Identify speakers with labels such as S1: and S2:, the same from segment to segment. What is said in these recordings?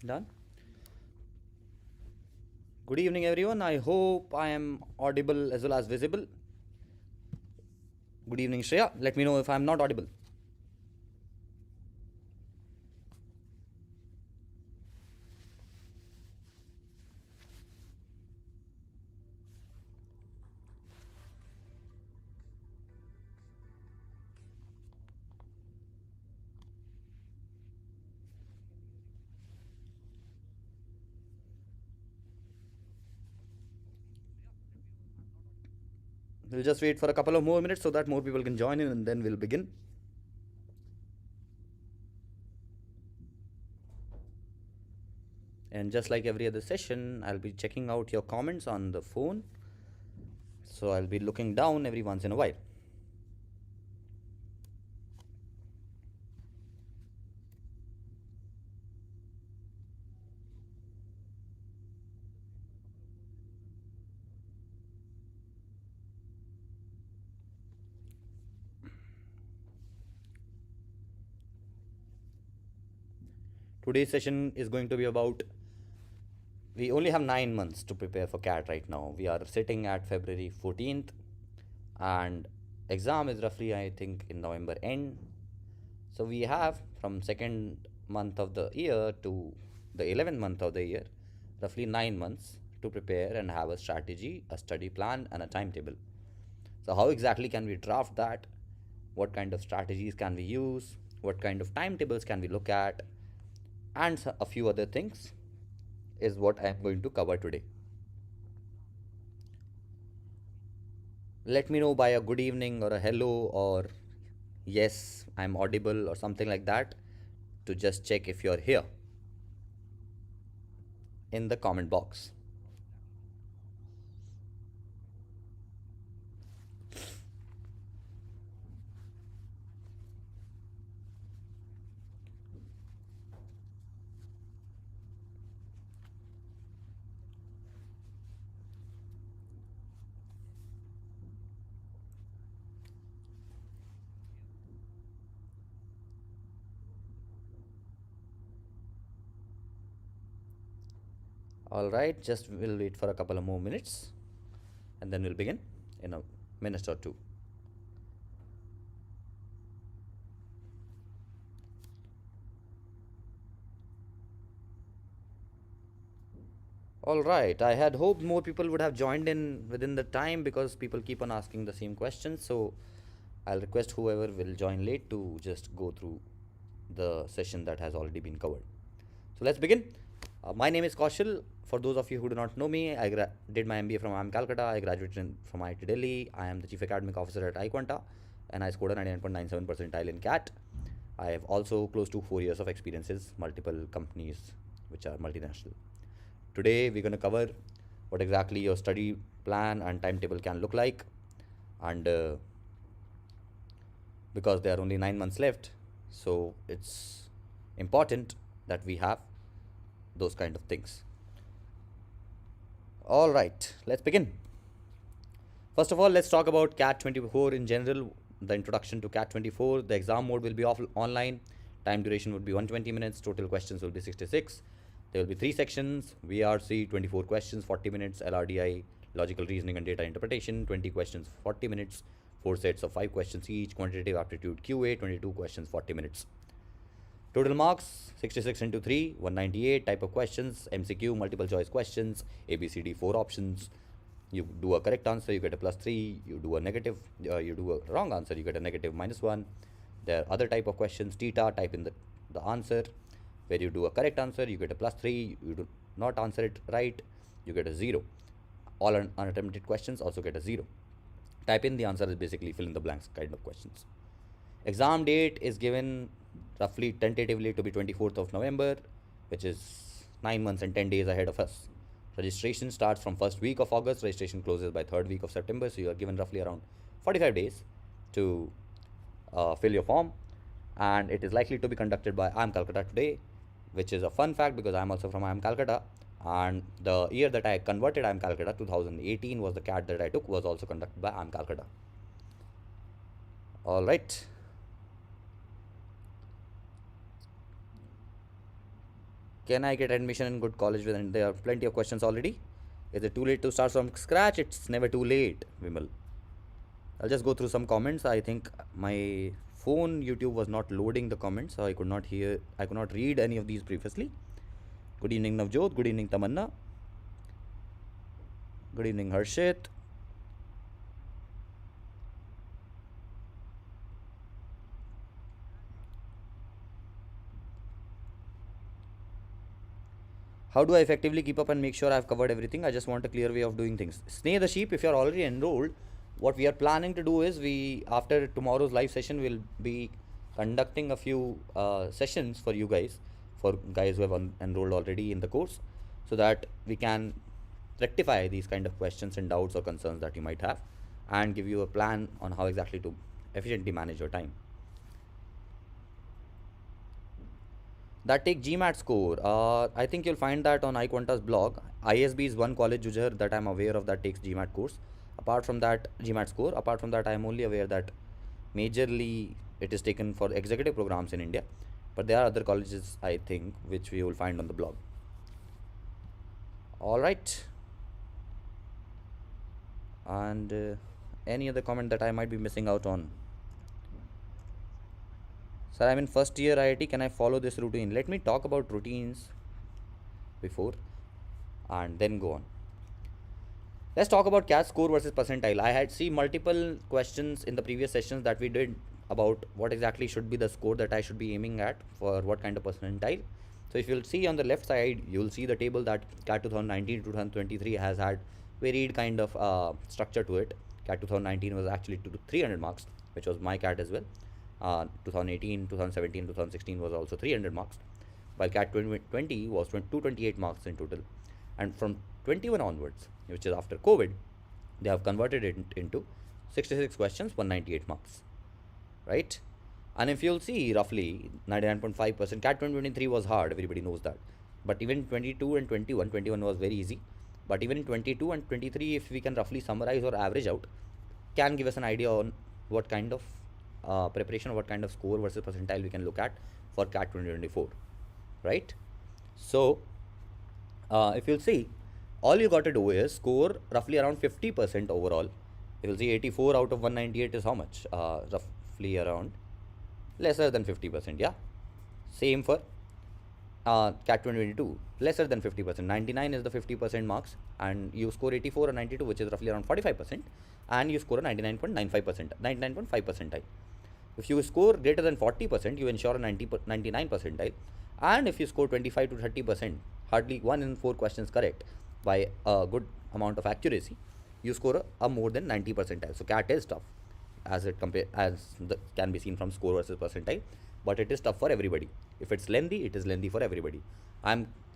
S1: Done. Good evening, everyone. I hope I am audible as well as visible. Good evening, Shreya. Let me know if I am not audible. We'll just wait for a couple of more minutes so that more people can join in and then we'll begin. And just like every other session, I'll be checking out your comments on the phone. So I'll be looking down every once in a while. Today's session is going to be about. We only have 9 months to prepare for CAT right now. We are sitting at February 14th, and exam is roughly, I think, in November end. So we have from second month of the year to the 11th month of the year, roughly 9 months to prepare and have a strategy, a study plan, and a timetable. So how exactly can we draft that? What kind of strategies can we use? What kind of timetables can we look at? And a few other things is what I am going to cover today. Let me know by a good evening or a hello or yes, I'm audible or something like that to just check if you're here in the comment box. All right, just we'll wait for a couple of more minutes and then we'll begin in a minute or two. All right, I had hoped more people would have joined in within the time because people keep on asking the same questions. So I'll request whoever will join late to just go through the session that has already been covered. So let's begin. My name is Kaushal. For those of you who do not know me, I did my MBA from IIM Calcutta. I graduated from IIT Delhi. I am the Chief Academic Officer at iQuanta and I scored a 99.97 percentile in CAT. I have also close to 4 years of experiences, multiple companies which are multinational. Today we're going to cover what exactly your study plan and timetable can look like, and because there are only 9 months left, so it's important that we have those kind of things. All right, let's begin. First of all, let's talk about CAT 24 in general, the introduction to CAT 24. The exam mode will be online. Time duration would be 120 minutes. Total questions will be 66. There will be 3 sections: VRC, 24 questions, 40 minutes; LRDI, logical reasoning and data interpretation, 20 questions, 40 minutes; 4 sets of 5 questions each; quantitative aptitude QA, 22 questions, 40 minutes. Total marks 66 into 3, 198. Type of questions: MCQ, multiple choice questions, ABCD, 4 options. You do a correct answer, you get a +3. You do a wrong answer, you get a negative -1. There are other type of questions: theta, type in the answer. Where you do a correct answer, you get a +3. You do not answer it right, you get a 0. All unattempted questions also get a 0. Type in the answer is basically fill in the blanks kind of questions. Exam date is given roughly tentatively to be 24th of November, which is 9 months and 10 days ahead of us. Registration starts from first week of August. Registration closes by third week of September. So you are given roughly around 45 days to fill your form. And it is likely to be conducted by IIM Calcutta today, which is a fun fact because I'm also from IIM Calcutta. And the year that I converted IIM Calcutta, 2018, was the CAT that I took, was also conducted by IIM Calcutta. All right. Can I get admission in good college when there are plenty of questions already? Is it too late to start from scratch? It's never too late, Vimal. I'll just go through some comments. I think my phone YouTube was not loading the comments, so I could not read any of these previously. Good evening, Navjot. Good evening, Tamanna. Good evening, Harshit. How do I effectively keep up and make sure I've covered everything? I just want a clear way of doing things. Snay the sheep, if you're already enrolled, what we are planning to do is after tomorrow's live session, we'll be conducting a few sessions for you guys, for guys who have enrolled already in the course, so that we can rectify these kind of questions and doubts or concerns that you might have, and give you a plan on how exactly to efficiently manage your time. That take GMAT score. I think you'll find that on iQuanta's blog. ISB is one college Jujar that I'm aware of that takes GMAT course. Apart from that, GMAT score. Apart from that, I'm only aware that majorly it is taken for executive programs in India. But there are other colleges, I think, which we will find on the blog. All right. And any other comment that I might be missing out on? Sir, I'm in first year IIT. Can I follow this routine? Let me talk about routines before and then go on. Let's talk about CAT score versus percentile. I had seen multiple questions in the previous sessions that we did about what exactly should be the score that I should be aiming at for what kind of percentile. So if you'll see on the left side, you'll see the table that CAT 2019 to 2023 has had varied kind of structure to it. CAT 2019 was actually 300 marks, which was my CAT as well. 2018, 2017, 2016 was also 300 marks, while CAT 2020 was 228 marks in total. And from 21 onwards, which is after COVID, they have converted it into 66 questions, 198 marks, right? And if you'll see, roughly 99.5%, CAT 2023 was hard, everybody knows that. But even 22 and 21 was very easy. But even in 22 and 23, if we can roughly summarize or average out, can give us an idea on what kind of preparation, what kind of score versus percentile we can look at for CAT 2024, right? So if you'll see, all you got to do is score roughly around 50% overall. You'll see 84 out of 198 is how much? Roughly around lesser than 50%, yeah. Same for CAT 2022, lesser than 50%. 99 is the 50% marks, and you score 84 or 92, which is roughly around 45%, and you score a 99.95%, 99.5 percentile. If you score greater than 40%, you ensure a 99 percentile, and if you score 25 to 30%, hardly 1 in 4 questions correct by a good amount of accuracy, you score a more than 90 percentile. So CAT is tough, as can be seen from score versus percentile, but it is tough for everybody. If it's lengthy, it is lengthy for everybody.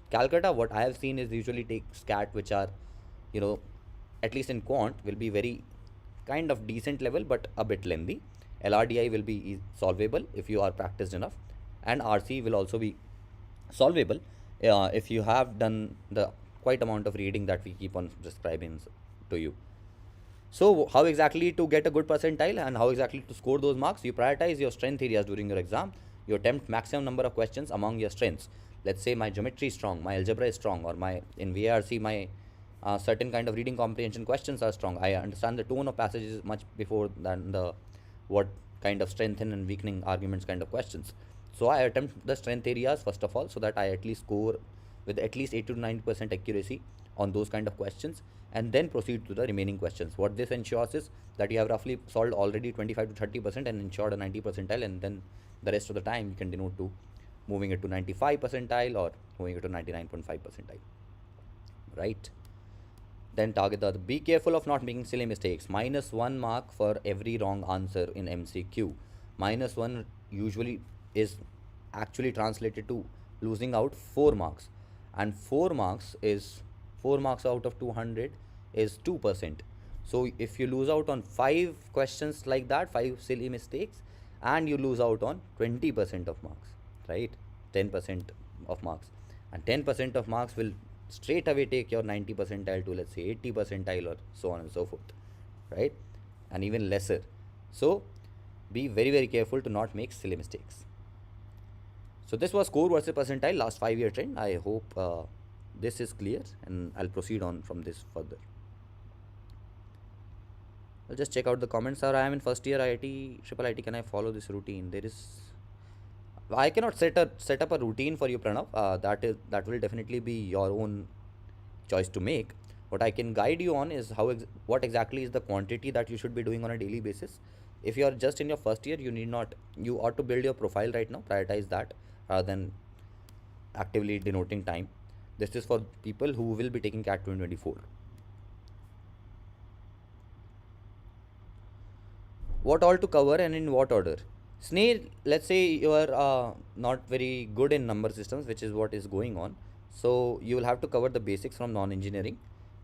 S1: Calcutta, what I have seen is usually takes CAT which are, at least in quant, will be very kind of decent level but a bit lengthy. LRDI will be solvable if you are practiced enough, and RC will also be solvable if you have done the quite amount of reading that we keep on describing to you. So how exactly to get a good percentile and how exactly to score those marks? You prioritize your strength areas during your exam. You attempt maximum number of questions among your strengths. Let's say my geometry is strong, my algebra is strong, or in VARC my certain kind of reading comprehension questions are strong. I understand the tone of passages much before than the what kind of strengthen and weakening arguments kind of questions. So I attempt the strength areas first of all, so that I at least score with at least 80 to 90% accuracy on those kind of questions, and then proceed to the remaining questions. What this ensures is that you have roughly solved already 25 to 30% and ensured a 90 percentile, and then the rest of the time you can denote to moving it to 95 percentile or moving it to 99.5 percentile, right? Then target the other. Be careful of not making silly mistakes. -1 mark for every wrong answer in MCQ. -1 usually is actually translated to losing out 4 marks, and 4 marks out of 200 is 2%. So if you lose out on 5 questions like that, 5 silly mistakes, and you lose out on 20% of marks, right? 10% of marks, and 10% of marks will straight away take your 90 percentile to, let's say, 80 percentile or so on and so forth, right? And even lesser. So be very, very careful to not make silly mistakes. So this was score versus percentile, last 5-year trend. I hope this is clear, and I'll proceed on from this further. I'll just check out the comments. Sir, I am in first year IIT, triple IT. Can I follow this routine? I cannot set up a routine for you, Pranav. That will definitely be your own choice to make. What I can guide you on is what exactly is the quantity that you should be doing on a daily basis. If you are just in your first year, you ought to build your profile right now, prioritize that rather than actively denoting time. This is for people who will be taking CAT 2024. What all to cover and in what order? Snail, let's say you are not very good in number systems, which is what is going on. So you will have to cover the basics from non-engineering.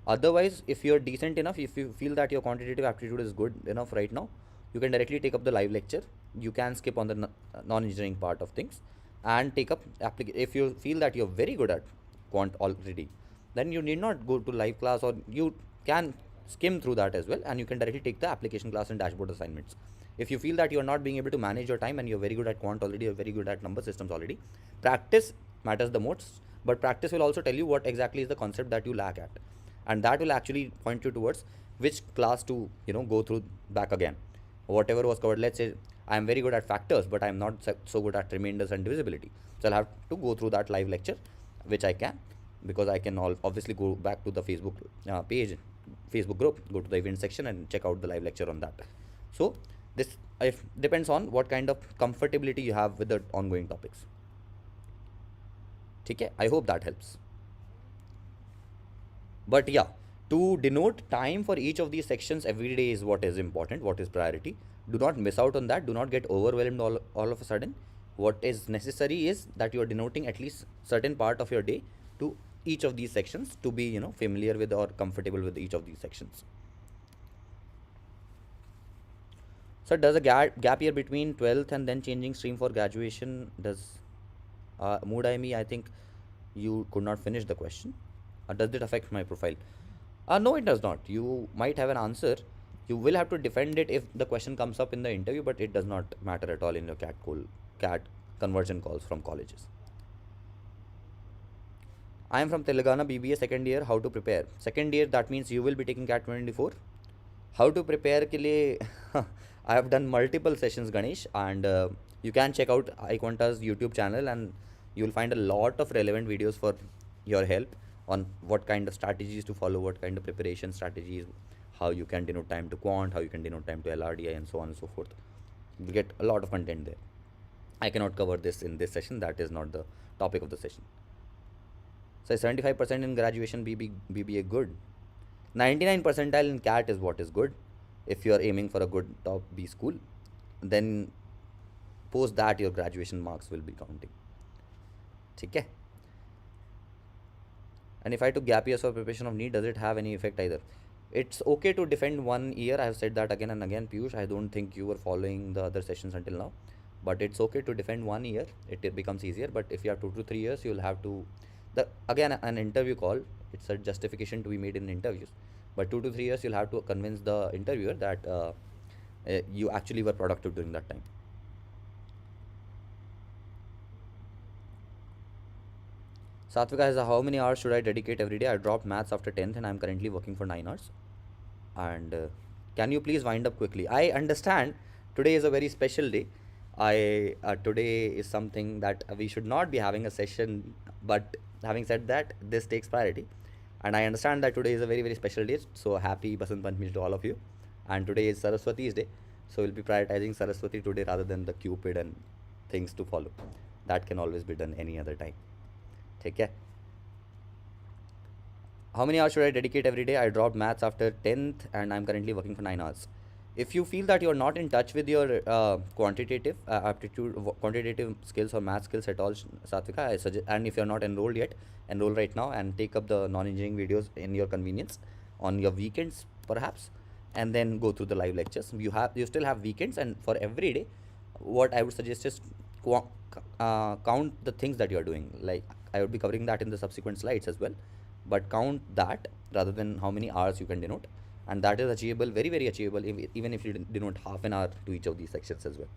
S1: Otherwise, if you're decent enough, if you feel that your quantitative aptitude is good enough right now, you can directly take up the live lecture. You can skip on the non-engineering part of things and take up if you feel that you're very good at quant already, then you need not go to live class, or you can skim through that as well, and you can directly take the application class and dashboard assignments. If you feel that you're not being able to manage your time and you're very good at quant already, you're very good at number systems already, practice matters the most, but practice will also tell you what exactly is the concept that you lack at, and that will actually point you towards which class to go through back again. Whatever was covered, let's say I am very good at factors, but I am not so good at remainders and divisibility, so I'll have to go through that live lecture, which I can, because I can obviously go back to the Facebook page, Facebook group, go to the event section and check out the live lecture on that. So this depends on what kind of comfortability you have with the ongoing topics. Okay, I hope that helps. But yeah, to denote time for each of these sections every day is what is important, what is priority. Do not miss out on that. Do not get overwhelmed all of a sudden. What is necessary is that you are denoting at least certain part of your day to each of these sections to be familiar with or comfortable with each of these sections. So does a gap year between 12th and then changing stream for graduation, does mood I think you could not finish the question. Does it affect my profile? No, it does not. You might have an answer. You will have to defend it if the question comes up in the interview, but it does not matter at all in your CAT conversion calls from colleges. I am from Telangana, BBA second year. How to prepare? Second year, that means you will be taking CAT 24. How to prepare ke liye I have done multiple sessions, Ganesh, and you can check out iQuanta's YouTube channel, and you will find a lot of relevant videos for your help on what kind of strategies to follow, what kind of preparation strategies, how you can denote time to quant, how you can denote time to LRDI, and so on and so forth. You get a lot of content there. I cannot cover this in this session. That is not the topic of the session. So 75% in graduation BBA good. 99 percentile in CAT is what is good. If you are aiming for a good top B school, then post that your graduation marks will be counting. Okay. And if I took gap years for preparation of NEET, does it have any effect either? It's okay to defend 1 year. I have said that again and again, Piyush. I don't think you were following the other sessions until now, but it's okay to defend 1 year. It becomes easier. But if you have 2 to 3 years, you'll have to again an interview call. It's a justification to be made in interviews. But 2 to 3 years, you'll have to convince the interviewer that you actually were productive during that time. Satvika has how many hours should I dedicate every day? I dropped maths after 10th and I'm currently working for 9 hours. And can you please wind up quickly? I understand today is a very special day. Today is something that we should not be having a session, but having said that, this takes priority. And I understand that today is a very, very special day. So happy Basant Panchami to all of you. And today is Saraswati's day. So we'll be prioritizing Saraswati today rather than the Cupid and things to follow. That can always be done any other time. Take care. How many hours should I dedicate every day? I dropped maths after 10th and I'm currently working for 9 hours. If you feel that you're not in touch with your quantitative aptitude, quantitative skills or math skills at all, Satvika, I suggest, and if you're not enrolled yet, enroll right now and take up the non-engineering videos in your convenience on your weekends perhaps, and then go through the live lectures. You still have weekends, and for every day, what I would suggest is count the things that you're doing. Like I would be covering that in the subsequent slides as well, but count that rather than how many hours you can denote. And that is achievable, very, very achievable, even if you denote half an hour to each of these sections as well.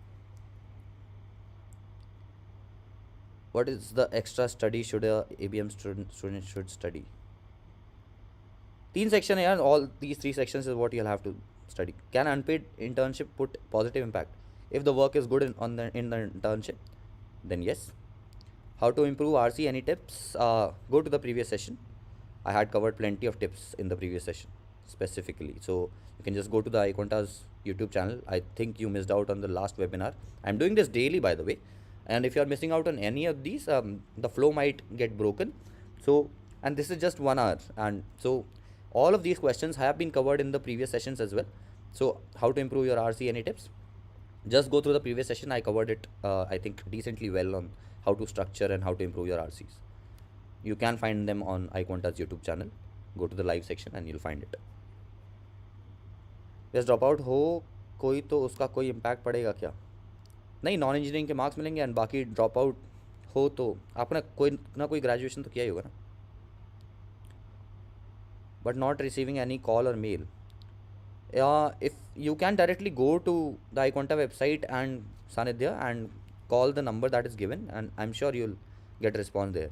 S1: What is the extra study should a ABM student should study? 3 section है यार, all these 3 sections is what you'll have to study. Can unpaid internship put positive impact? If the work is good in the internship, then yes. How to improve RC? Any tips? Go to the previous session. I had covered plenty of tips in the previous session specifically. So you can just go to the iQuanta's YouTube channel. I think you missed out on the last webinar. I'm doing this daily, by the way. And if you're missing out on any of these, the flow might get broken. So, and this is just 1 hour. And so all of these questions have been covered in the previous sessions as well. So how to improve your RC? Any tips? Just go through the previous session. I covered it, I think, decently well on how to structure and how to improve your RCs. You can find them on iQuanta's YouTube channel. Go to the live section and you'll find it. बस drop out हो कोई तो उसका कोई impact पड़ेगा क्या? नहीं, non engineering के मार्क्स मिलेंगे एंड बाकी ड्रॉप आउट हो तो आपने कोई ना कोई ग्रेजुएशन तो किया ही होगा ना. But not receiving any call और mail. If you can directly go to the iQuanta website and Sanidhya and call the number that is given, and I'm sure you'll get a response there.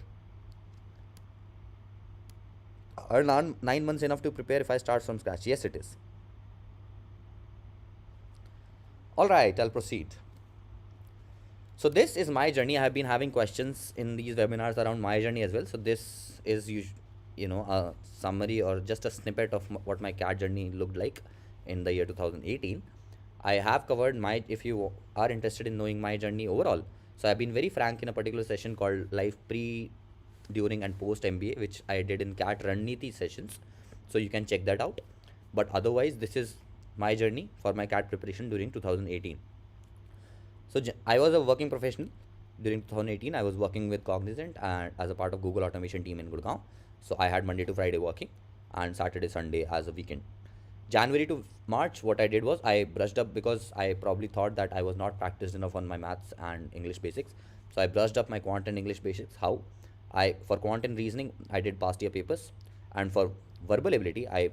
S1: Are 9 months enough to prepare if I start from scratch? Yes, it is. All right, I'll proceed. So this is my journey. I have been having questions in these webinars around my journey as well. So this is a summary or just a snippet of what my CAT journey looked like in the year 2018. I have covered if you are interested in knowing my journey overall. So I've been very frank in a particular session called Life Pre, During and Post MBA, which I did in CAT Raniti sessions. So you can check that out. But otherwise, this is my journey for my CAT preparation during 2018. So I was a working professional during 2018. I was working with Cognizant and as a part of Google automation team in Gurgaon. So I had Monday to Friday working and Saturday, Sunday as a weekend. January to March, what I did was I brushed up because I probably thought that I was not practiced enough on my maths and English basics. So I brushed up my quant and English basics. How? For quant and reasoning, I did past year papers. And for verbal ability, I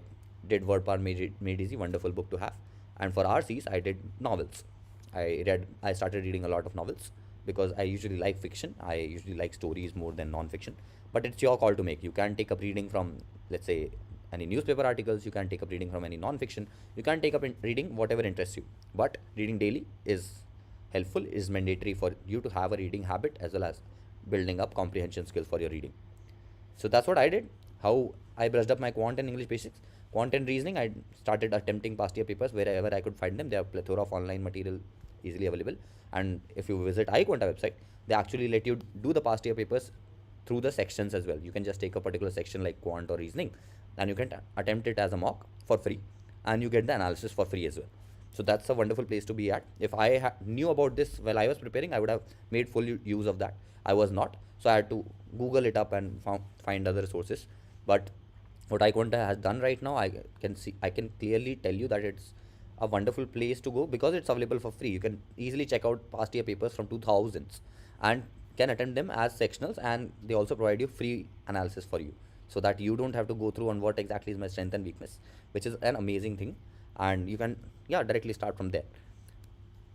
S1: did Word Power Made Easy, wonderful book to have. And for RCs, I did novels. I started reading a lot of novels because I usually like fiction. I usually like stories more than non-fiction. But it's your call to make. You can take up reading from, let's say, any newspaper articles. You can take up reading from any non-fiction. You can take up reading whatever interests you. But reading daily is helpful, is mandatory for you to have a reading habit as well as building up comprehension skills for your reading. So that's what I did. How I brushed up my quant and English basics. Quant and reasoning, I started attempting past year papers wherever I could find them. There are a plethora of online material easily available. And if you visit iQuanta website, they actually let you do the past year papers through the sections as well. You can just take a particular section like quant or reasoning and you can attempt it as a mock for free and you get the analysis for free as well. So that's a wonderful place to be at. If I knew about this while I was preparing, I would have made full use of that. I was not. So I had to Google it up and find other sources. But what iQuanta has done right now, I can clearly tell you that it's a wonderful place to go because it's available for free. You can easily check out past year papers from 2000s and can attempt them as sectionals, and they also provide you free analysis for you so that you don't have to go through on what exactly is my strength and weakness, which is an amazing thing. And you can directly start from there.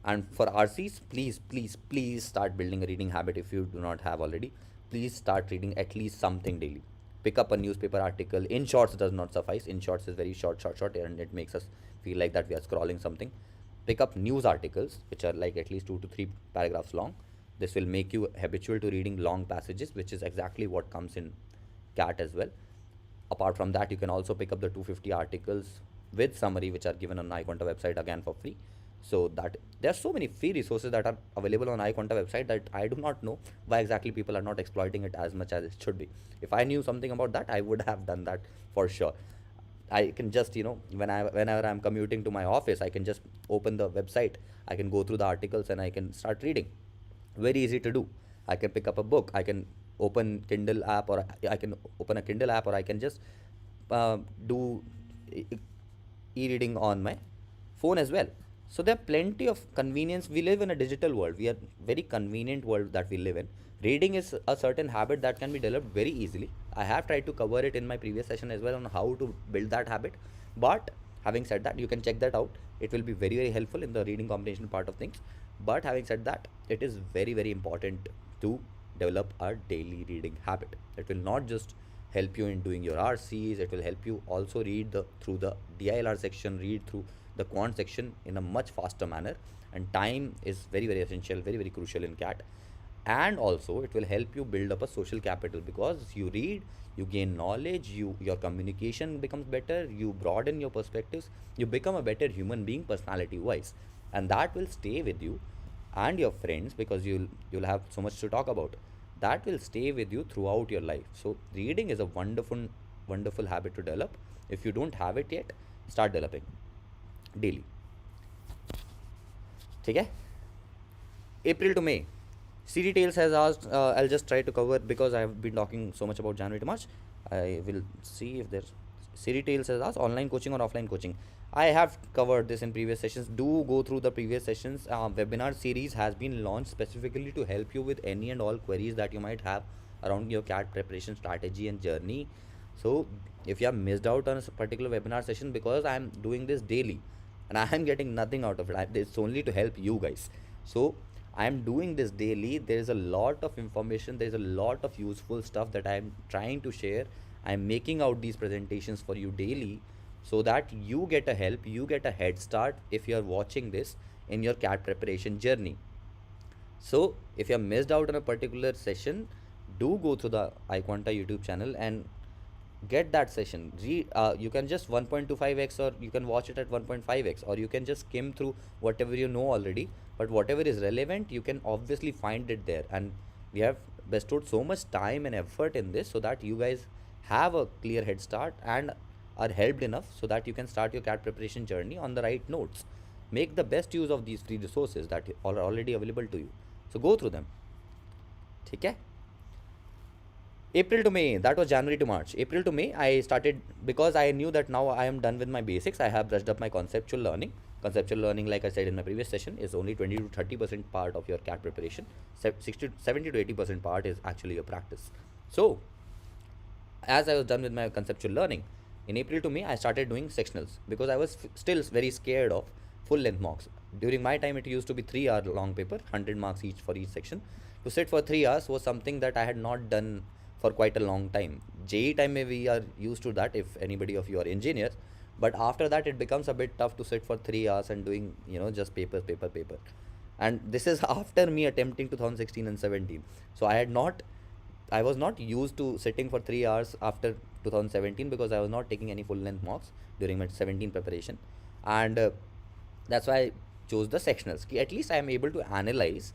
S1: And for RCs, please start building a reading habit. If you do not have already, please start reading at least something daily. Pick up a newspaper article. In shorts does not suffice. In shorts is very short, and it makes us feel like that we are scrolling something. Pick up news articles, which are like at least 2 to 3 paragraphs long. This will make you habitual to reading long passages, which is exactly what comes in CAT as well. Apart from that, you can also pick up the 250 articles with summary, which are given on iQuanta website again for free. So that there are so many free resources that are available on iQuanta website that I do not know why exactly people are not exploiting it as much as it should be. If I knew something about that, I would have done that for sure. I can just, whenever I'm commuting to my office, I can just open the website, I can go through the articles and I can start reading. Very easy to do. I can pick up a book, I can open Kindle app, or I can open a Kindle app, or I can just do e-reading on my phone as well. So there are plenty of convenience. We live in a digital world. We are very convenient world that we live in. Reading is a certain habit that can be developed very easily. I have tried to cover it in my previous session as well on how to build that habit. But having said that, you can check that out. It will be very helpful in the reading comprehension part of things. But having said that, it is very important to develop a daily reading habit. It will not just help you in doing your RCs, it will help you also read through the DILR section, read through the quant section in a much faster manner. And time is very, very essential, very, very crucial in CAT. And also it will help you build up a social capital, because you read, you gain knowledge, your communication becomes better, you broaden your perspectives, you become a better human being personality wise, and that will stay with you and your friends, because you'll have so much to talk about. That will stay with you throughout your life. So reading is a wonderful habit to develop. If you don't have it yet, start developing daily. ठीक है. April to May. C Details has asked, I'll just try to cover, because I have been talking so much about January to March. I will see if there's. C Details has asked, online coaching or offline coaching. I have covered this in previous sessions. Do go through the previous sessions. Webinar series has been launched specifically to help you with any and all queries that you might have around your CAT preparation strategy and journey. So if you have missed out on a particular webinar session, because I am doing this daily and I am getting nothing out of it, it's only to help you guys. So I am doing this daily. There is a lot of information, there is a lot of useful stuff that I am trying to share. I am making out these presentations for you daily, so that you get a help, you get a head start if you are watching this in your CAT preparation journey. So if you have missed out on a particular session, do go to the iQuanta YouTube channel and get that session. You can just 1.25x, or you can watch it at 1.5x, or you can just skim through whatever you know already, but whatever is relevant, you can obviously find it there. And we have bestowed so much time and effort in this, so that you guys have a clear head start and are helped enough, so that you can start your CAT preparation journey on the right notes. Make the best use of these free resources that are already available to you. So go through them. Okay? April to May, that was January to March. April to May, I started, because I knew that now I am done with my basics. I have brushed up my conceptual learning. Conceptual learning, like I said in my previous session, is only 20 to 30% part of your CAT preparation. 70 to 80% part is actually your practice. So, as I was done with my conceptual learning, in April to May, I started doing sectionals, because I was still very scared of full length mocks. During my time, it used to be 3 hour long paper, 100 marks each for each section. To sit for 3 hours was something that I had not done for quite a long time. JEE time we are used to that, if anybody of you are engineers, but after that it becomes a bit tough to sit for 3 hours and doing, just paper. And this is after me attempting 2016 and 17. So I was not used to sitting for 3 hours after 2017, because I was not taking any full length mocks during my 17 preparation. And that's why I chose the sectionals. At least I am able to analyze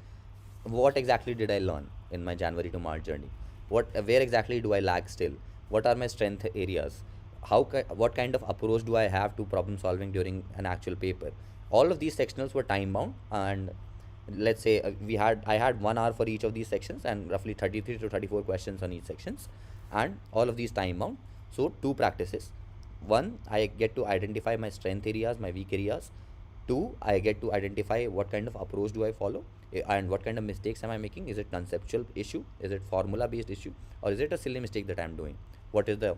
S1: what exactly did I learn in my January to March journey. Where exactly do I lag still? What are my strength areas? What kind of approach do I have to problem solving during an actual paper? All of these sectionals were time bound, and let's say I had 1 hour for each of these sections, and roughly 33 to 34 questions on each sections, and all of these time bound. So 2 practices. 1, I get to identify my strength areas, my weak areas. 2, I get to identify what kind of approach do I follow, and what kind of mistakes am I making. Is it conceptual issue? Is it formula based issue? Or is it a silly mistake that I am doing? What is the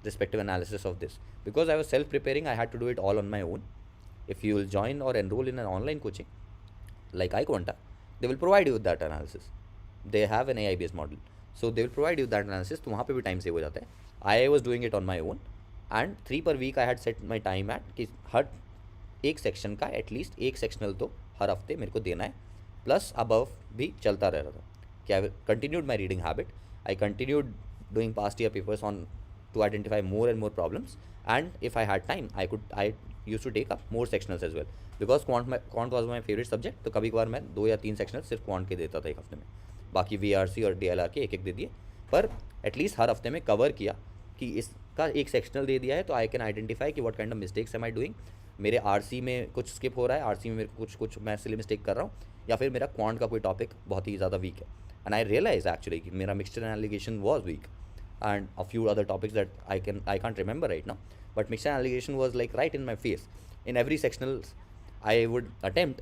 S1: respective analysis of this? Because I was self preparing, I had to do it all on my own. If you will join or enroll in an online coaching like iQuanta, they will provide you with that analysis. They have an AI based model, so they will provide you that analysis. तो वहाँ पे भी time save हो जाता है. I was doing it on my own, and 3 per week I had set my time at कि हर एक section का एटलीस्ट एक सेक्शनल तो हर हफ्ते मेरे को देना है, प्लस अबव भी चलता रह रहा था. कि I continued my reading habit, I continued doing past year papers on to identify more and more problems, and if I had time I use to take up more sectionals as well, because quant was my favourite subject. तो कभी कभार मैं 2 या 3 sectional सिर्फ quant के देता था एक हफ्ते में, बाकी VRC और DLR के एक दे दिए, पर एटलीस्ट हर हफ्ते में कवर किया कि इसका एक सेक्शनल दे दिया है, तो आई कैन आइडेंटिफाई कि what kind of mistakes am I doing. मेरे RC में कुछ स्किप हो रहा है, RC में मेरे कुछ मैं सिली मिस्टेक कर रहा हूँ, या फिर मेरा क्वांट का कोई टॉपिक बहुत ही ज़्यादा वीक है. एंड आई रियलाइज एक्चुअली कि मेरा mixture and allegation was weak, and a few other topics that I can't remember right now, but mixture and allegation was like right in my face. In every sectional I would attempt,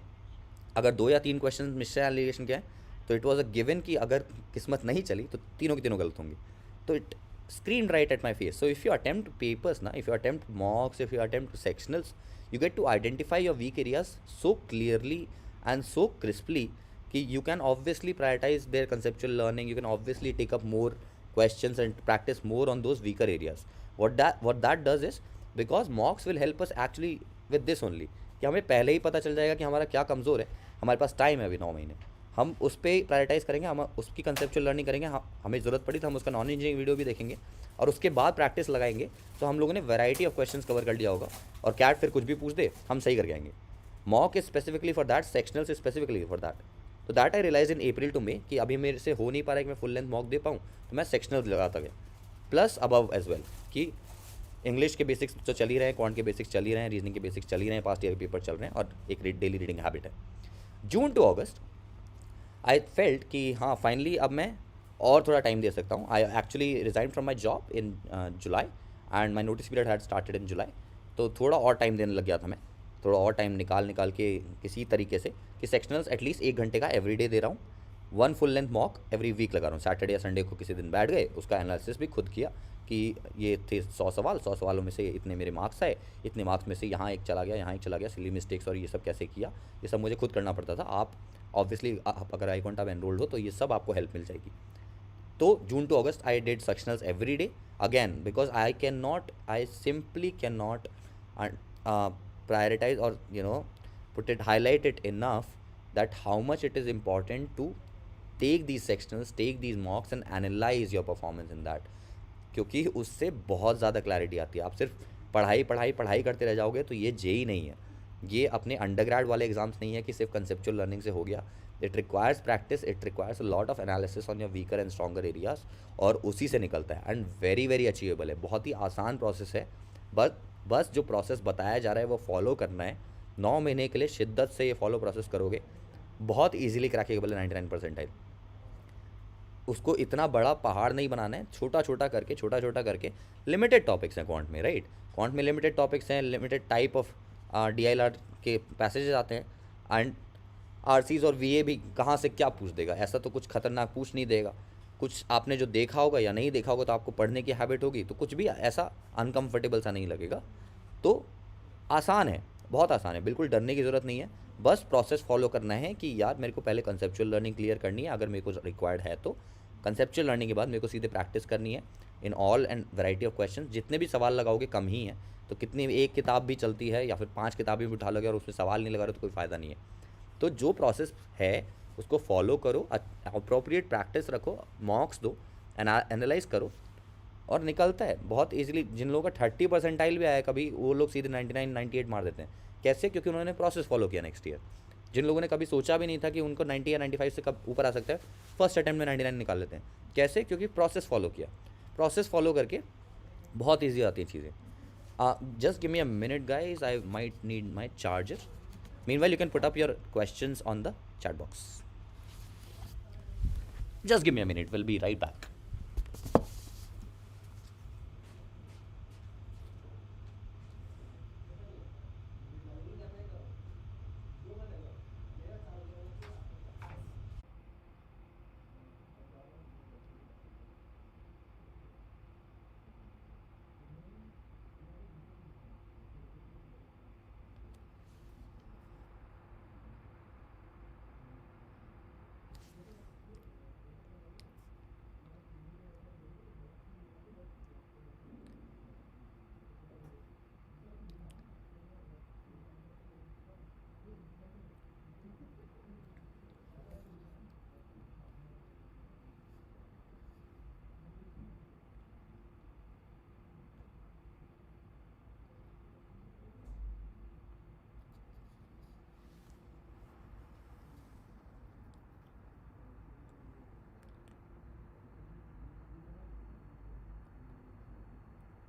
S1: अगर 2 या 3 question mixture and allegation के हैं, तो it was a given कि अगर किस्मत नहीं चली तो तीनों की तीनों गलत होंगी. तो it screened right at my face. So if you attempt papers now, if you attempt mocks, if you attempt sectionals, you get to identify your weak areas so clearly and so crisply कि you can obviously prioritize their conceptual learning, you can obviously take up more questions and practice more on those weaker areas. What that does is, because mocks will help us actually with this only, कि हमें पहले ही पता चल जाएगा कि हमारा क्या कमज़ोर है, हमारे पास टाइम है अभी 9 महीने, हम उस पर प्रायोरिटाइज़ करेंगे, हम उसकी कंसेप्चुअल लर्निंग करेंगे, हमें ज़रूरत पड़ी तो हम उसका नॉन इंजीनियरिंग वीडियो भी देखेंगे, और उसके बाद प्रैक्टिस लगाएंगे, तो हम लोगों ने वैरायटी ऑफ क्वेश्चंस कवर कर लिया होगा, और कैट फिर कुछ भी पूछ दे हम सही करके आएंगे. Mock is specifically for that, sectionals is specifically for that. तो that I realise in April to May कि अभी मेरे से हो नहीं पा रहा है कि मैं फुल लेंथ मॉक दे पाऊँ, तो मैं सेक्शनल लगाता गया, प्लस अबव एज वेल, कि इंग्लिश के बेसिक्स तो चल ही रहे हैं, क्वांट के बेसिक्स चल ही रहे हैं, रीजनिंग के बेसिक्स चल ही रहे हैं, पास्ट ईयर पेपर चल रहे हैं, और एक डेली रीडिंग हैबिट है. जून टू अगस्त आई फेल्ट कि हाँ फाइनली अब मैं और थोड़ा टाइम दे सकता हूँ. I actually resign from my job in July and my notice period had started in July. तो थोड़ा और टाइम देने लग गया था मैं, थोड़ा और टाइम निकाल के किसी तरीके से, कि सेक्शनल्स एटलीस्ट 1 घंटे का एवरी डे दे रहा हूँ, 1 full length mock every week लगा रहा हूँ. सैटरडे या संडे को किसी दिन बैठ गए, उसका एनालिसिस भी खुद किया कि ये थे 100 सवालों में से इतने मेरे मार्क्स आए, इतने मार्क्स में से यहाँ एक चला गया, यहाँ एक चला गया, सिली मिस्टेक्स और ये सब कैसे किया, ये सब मुझे खुद करना पड़ता था. आप ऑब्वियसली आप अगर आई कॉन्टा में एनरोल्ड हो तो ये सब आपको हेल्प मिल जाएगी. तो June to August I did sectionals every day again, because I simply can not prioritize or highlight it enough that how much it is important to take these sectionals, take these mocks and analyze your performance in that. क्योंकि उससे बहुत ज़्यादा clarity आती है. आप सिर्फ पढ़ाई करते रह जाओगे तो ये जेई नहीं है, ये अपने अंडरग्रेड वाले एग्जाम्स नहीं है कि सिर्फ कंसेप्चुअल लर्निंग से हो गया. It requires practice, it requires a lot of analysis on your weaker and stronger areas, और उसी से निकलता है. एंड वेरी वेरी अचीवेबल है, बहुत ही आसान प्रोसेस है. बस जो प्रोसेस बताया जा रहा है वो फॉलो करना है. 9 महीने के लिए शिद्दत से ये फॉलो प्रोसेस करोगे, बहुत ईजिली क्रैकेबल है 99%. उसको इतना बड़ा पहाड़ नहीं बनाना है, छोटा छोटा करके. लिमिटेड टॉपिक्स हैं क्वांट में, राइट. क्वांट में लिमिटेड टॉपिक्स हैं, लिमिटेड टाइप ऑफ DILR के पैसेजेस आते हैं, एंड RCs और VA भी कहाँ से क्या पूछ देगा, ऐसा तो कुछ खतरनाक पूछ नहीं देगा. कुछ आपने जो देखा होगा या नहीं देखा होगा तो आपको पढ़ने की हैबिट होगी, तो कुछ भी ऐसा अनकंफर्टेबल सा नहीं लगेगा. तो आसान है, बहुत आसान है, बिल्कुल डरने की ज़रूरत नहीं है. बस प्रोसेस फॉलो करना है कि यार मेरे को पहले कंसेप्चुअल लर्निंग क्लियर करनी है, अगर मेरे को रिक्वायर्ड है तो. कंसेप्चुअल लर्निंग के बाद मेरे को सीधे प्रैक्टिस करनी है in all and variety of question. जितने भी सवाल लगाओगे कम ही हैं, तो कितनी एक किताब भी चलती है या फिर 5 किताबें भी उठा लोगे और उसमें सवाल नहीं लगा रहे तो कोई फ़ायदा नहीं है. तो जो प्रोसेस है उसको फॉलो करो, अप्रोप्रिएट प्रैक्टिस रखो, मॉक्स दो, एनालाइज करो, और निकलता है बहुत इजीली. जिन लोगों का 30 परसेंटाइल भी आया कभी, वो लोग सीधे 99 98 मार देते हैं. कैसे? क्योंकि उन्होंने प्रोसेस फॉलो किया नेक्स्ट ईयर. जिन लोगों ने कभी सोचा भी नहीं था कि उनको 90 या 95 से कब ऊपर आ सकता है, फर्स्ट अटैम्प्ट में 99 निकाल लेते हैं. कैसे? क्योंकि प्रोसेस फॉलो किया. प्रोसेस फॉलो करके बहुत ईजी आती हैं चीज़ें. Just give me a minute guys, I might need my charger. Meanwhile, you can put up your questions on the chat box. Just give me a minute, we'll be right back.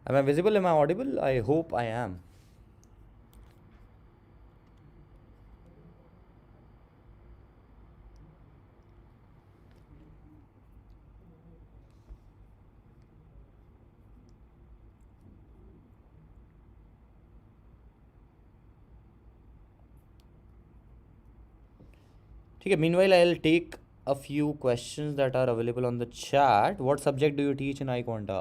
S1: Am I visible? Am I audible? I hope I am. ठीक है, meanwhile I'll take a few questions that are available on the chat. What subject do you teach in iQuanta?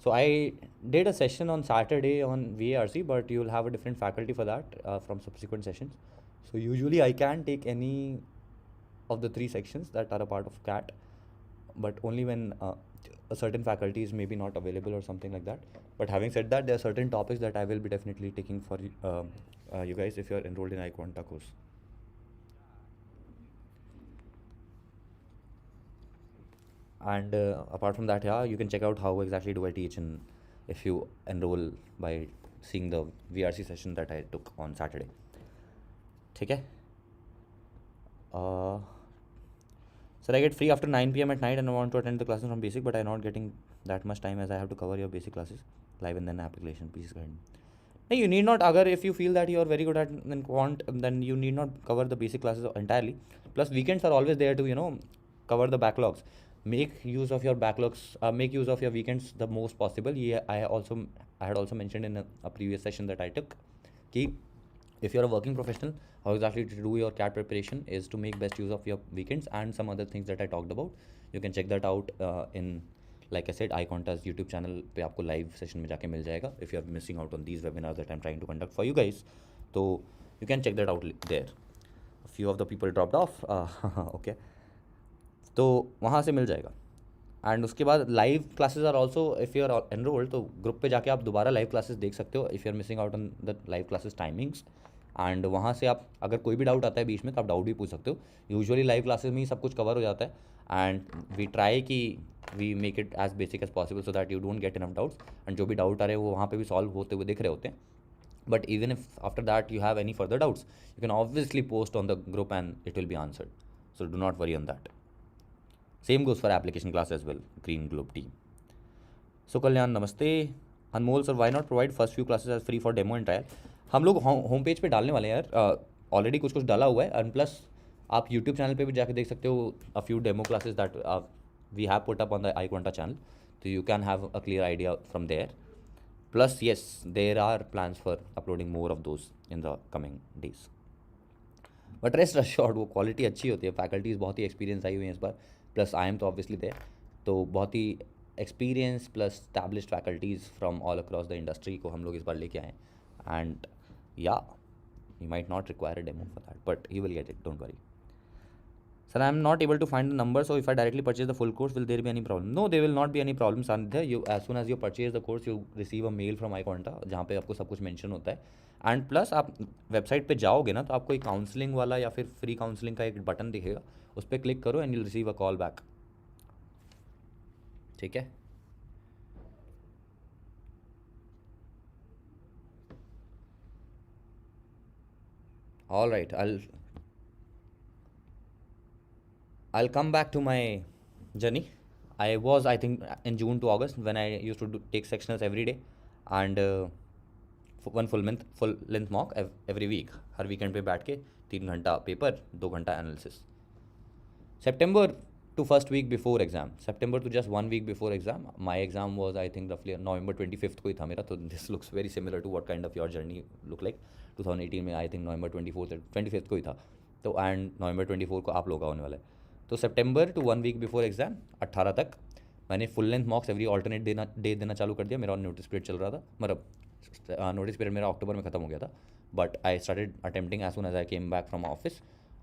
S1: So I did a session on Saturday on VARC, but you'll have a different faculty for that from subsequent sessions. So usually I can take any of the 3 sections that are a part of CAT, but only when a certain faculties may be not available or something like that. But having said that, there are certain topics that I will be definitely taking for you guys if you are enrolled in iQuanta course. And apart from that, yeah, you can check out how exactly do I teach, and if you enroll by seeing the VRC session that I took on Saturday. ठीक है? Sir, I get free after 9 p.m. at night and I want to attend the classes from basic, but I'm not getting that much time as I have to cover your basic classes live and then application. Please guide me. No, you need not. Agar if you feel that you are very good at then quant, then you need not cover the basic classes entirely. Plus weekends are always there to cover the backlogs. Make use of your backlogs. Make use of your weekends the most possible. I had also mentioned in a previous session that I took. Ki if you're a working professional, how exactly to do your CAT preparation is to make best use of your weekends and some other things that I talked about. You can check that out in, like I said, iQuanta's YouTube channel पे आपको live session में जाके मिल जाएगा. If you are missing out on these webinars that I'm trying to conduct for you guys, तो you can check that out there. A few of the people dropped off. Okay. तो वहाँ से मिल जाएगा. And उसके बाद live classes are also, if you are enrolled तो group पे जाके आप दोबारा लाइव क्लासेस देख सकते हो if you are missing out on the live classes timings. And वहाँ से आप अगर कोई भी डाउट आता है बीच में तो आप डाउट भी पूछ सकते हो. यूजुअली लाइव क्लासेस में ही सब कुछ कवर हो जाता है एंड वी ट्राई कि we make it as basic as possible so that you don't get enough doubts. And जो भी डाउट आ रहे हैं वो वहाँ पे भी सॉल्व होते हुए दिख रहे होते हैं. But even if after that you have any further doubts you can obviously post on the group and it will be answered. So do not worry on that. Same goes for application class as well, Green Globe team. So Kalyan, namaste. Anmol sir, why not provide first few classes as free for demo and trial? हम लोग home page पे डालने वाले हैं यार. Already कुछ डाला हुआ है एंड प्लस आप यूट्यूब चैनल पे भी जाके देख सकते हो a few demo classes that we have put up on the iQuanta channel. So you can have a clear idea from there. Plus yes, there are plans for uploading more of those in the coming days. But rest assured वो quality अच्छी होती है. Faculties बहुत ही experience I हुई हैं इस बार. प्लस आई एम तो ऑब्वियसली देयर, तो बहुत ही experience plus established faculties from all across the industry को हम लोग इस बार लेके आए. एंड या you might not require a demo for that but you will get it, don't worry. Sir, I am not able to find the number, so if I directly purchase the full course, will there be any problem? No, there will not be any problem, Sandhya. You, as soon as you purchase the course, you receive a mail from iQuanta, जहाँ पे आपको सब कुछ mention होता है. And plus आप website पे जाओगे ना तो आपको एक काउंसलिंग वाला या फिर फ्री काउंसलिंग का एक बटन दिखेगा, उस पर क्लिक करो and you receive a call back. ठीक है. All right, I'll come back to my journey. I was, I think, in June to August when I used to take sectionals every day and one full length mock every week. Her weekend पे बैठ के 3 घंटा paper, 2 घंटा analysis. September to first week before exam. September to just 1 week before exam. My exam was, I think, roughly November 25th को ही था मेरा. तो this looks very similar to what kind of your journey look like. 2018 में I think November 25th को ही था. तो and November 24 को आप लोग का होने वाला है. तो सितंबर टू 1 वीक बिफोर एग्जाम 18 तक मैंने full length mocks every alternate day देना चालू कर दिया. मेरा नोटिस पीरियड चल रहा था, मतलब नोटिस पीरियड मेरा अक्टूबर में ख़त्म हो गया था. But I started attempting as soon as I came back from office.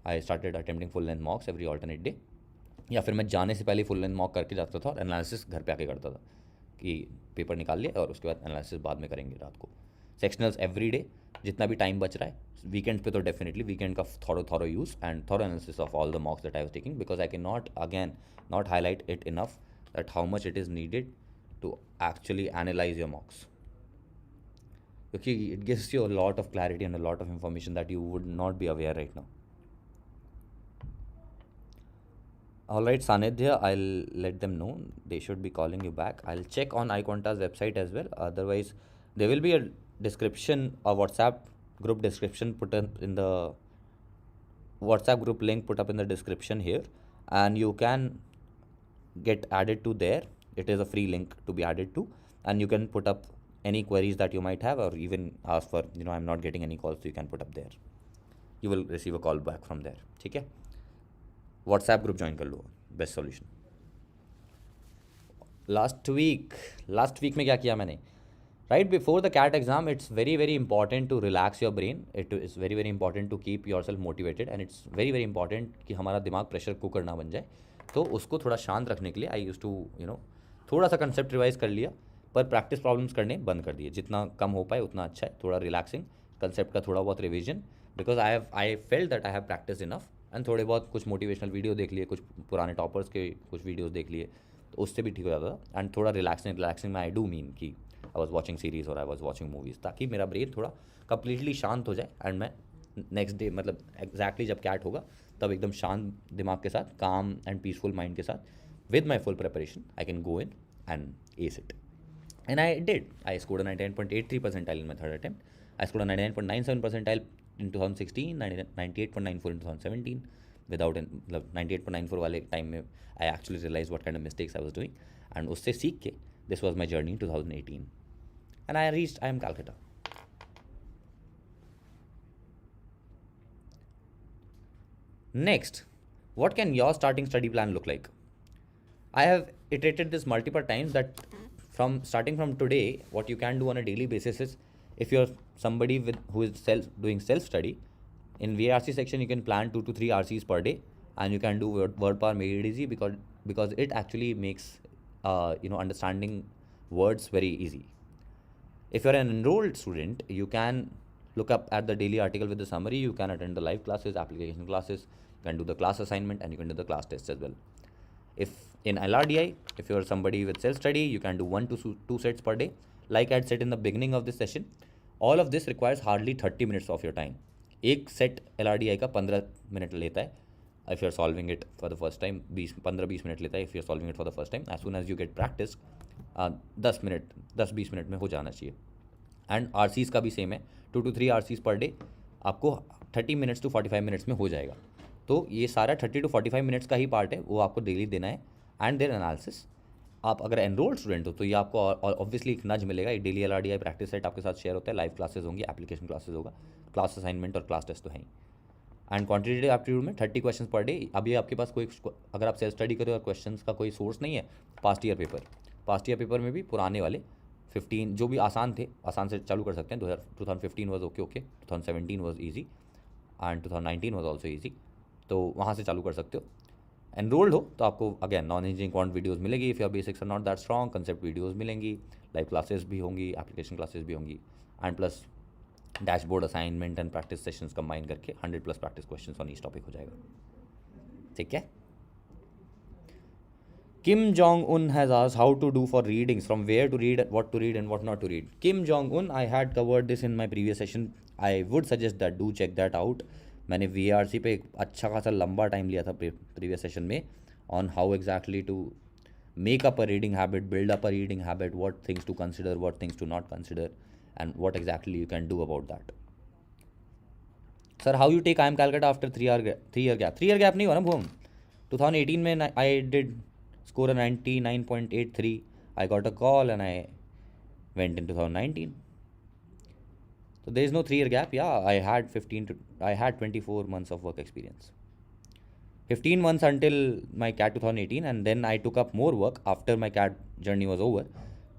S1: I started attempting full length mocks every alternate day, या फिर मैं जाने से पहले फुल लेंथ मॉक करके जाता था और एनालिसिस घर पे आके करता था कि पेपर निकाल लिया और उसके बाद एनालिसिस बाद में करेंगे रात को. सेक्शनल्स एवरी डे जितना भी टाइम बच रहा है. वीकेंड पे तो डेफिनेटली वीकेंड का thorough use and thorough analysis of all the mocks that I was taking, because I can not highlight it enough that how much it is needed to actually analyse your mocks, क्योंकि it gives you a lot of clarity and a lot of information that you would not be aware right now. All right, Sanidhya, I'll let them know. They should be calling you back. I'll check on iQuanta's website as well. Otherwise, there will be a description, a WhatsApp group description put in the WhatsApp group link put up in the description here, and you can get added to there. It is a free link to be added to, and you can put up any queries that you might have, or even ask for, I'm not getting any calls, so you can put up there. You will receive a call back from there. ठीक है. WhatsApp group join कर लो, best solution. Last week में क्या किया मैंने, Right before the CAT exam, it's very, very important to relax your brain. It is very, very important to keep yourself motivated, and it's very, very important कि हमारा दिमाग pressure cooker ना बन जाए. तो उसको थोड़ा शांत रखने के लिए आई यूज़ टू थोड़ा सा कंसेप्ट रिवाइज कर लिया, पर प्रैक्टिस प्रॉब्लम्स करने बंद कर दिए. जितना कम हो पाए उतना अच्छा है. थोड़ा रिलैक्सिंग कंसेप्ट का थोड़ा बहुत revision, because I felt that I have practice enough. And थोड़े बहुत कुछ मोटिवेशनल वीडियो देख लिए, कुछ पुराने टॉपर्स के कुछ वीडियोज़ देख लिए, तो उससे भी ठीक हो जाता था. एंड थोड़ा रिलैक्सिंग में आई डू मीन कि आई वॉज वॉचिंग सीरीज़ और आई वॉज वॉचिंग मूवीज़, ताकि मेरा ब्रेन थोड़ा कम्प्लीटली शांत हो जाए. एंड मैं नेक्स्ट डे मतलब एग्जैक्टली जब कैट होगा तब एकदम शांत दिमाग के साथ, काम एंड पीसफुल माइंड के साथ, with my full preparation I can go in and S it. And I did. I scored a 99.83 percentile in my third attempt. I scored a 99.97 percentile in 2016, 98.94 in 2017. Without 98.94 वाले time में I actually realized what kind of mistakes I was doing. And उससे सीख के this was my journey in 2018. And I reached IIM Calcutta. Next, what can your starting study plan look like? I have iterated this multiple times that starting from today, what you can do on a daily basis is, if you're somebody who is doing self study, in VRC section you can plan 2 to 3 RCs per day, and you can do word power made easy, because it actually makes understanding words very easy. If you're an enrolled student, you can look up at the daily article with the summary. You can attend the live classes, application classes, you can do the class assignment, and you can do the class tests as well. If in LRDI, if you're somebody with self-study, you can do 1 to 2 sets per day. Like I said in the beginning of this session, all of this requires hardly 30 minutes of your time. एक set LRDI का 15 minute लेता है. If you're solving it for the first time, 15-20 minute लेता है. If you're solving it for the first time, as soon as you get practice, 10-20 minute में हो जाना चाहिए. एंड RCs का भी सेम है. 2 to 3 RCs पर डे आपको 30 मिनट्स to 45 मिनट्स में हो जाएगा. तो ये सारा 30 to 45 मिनट्स का ही पार्ट है, वो आपको डेली देना है. एंड देयर एनालिसिस, आप अगर एनरोल्ड स्टूडेंट हो तो ये आपको ऑब्वियसली एक नज मिलेगा. ये डेली LRDI प्रैक्टिस सेट आपके साथ शेयर होता है. लाइव क्लासेस होंगी, एप्लीकेशन क्लासेस होगा, क्लास असाइनमेंट और क्लास टेस्ट तो हैं. एंड क्वान्टिटेटिव एप्टीट्यूड में 30 क्वेश्चन पर डे. अभी आपके पास कोई, अगर आप सेल्फ स्टडी करें और क्वेश्चन का कोई सोर्स नहीं है, पास्ट ईयर पेपर में भी पुराने वाले 15 जो भी आसान थे, आसान से चालू कर सकते हैं. 2015 was okay, 2017 was easy, and 2019 was also easy. तो वहाँ से चालू कर सकते हो. एनरोल्ड हो तो आपको again non engineering quant videos मिलेगी. If your basics are not that strong, concept videos मिलेंगी, लाइव क्लासेस भी होंगी, एप्लीकेशन क्लासेस भी होंगी, and plus dashboard assignment and practice sessions combine करके 100+ practice questions on each topic हो जाएगा. ठीक है. Kim Jong-un has asked how to do for readings, from where to read, what to read and what not to read. Kim Jong-un, I had covered this in my previous session. I would suggest that do check that out. मैंने VRC पे एक अच्छा खासा लंबा time लिया था previous session में, on how exactly to make up a reading habit, build up a reading habit, what things to consider, what things to not consider, and what exactly you can do about that. Sir how you take IIM Calcutta after 3 year gap? 3 year gap नहीं हुआ ना भूम. 2018 में I did score a 99.83. I got a call and I went in 2019. So there is no 3 year gap. Yeah, I had 24 months of work experience. 15 months until my CAT 2018, and then I took up more work after my CAT journey was over.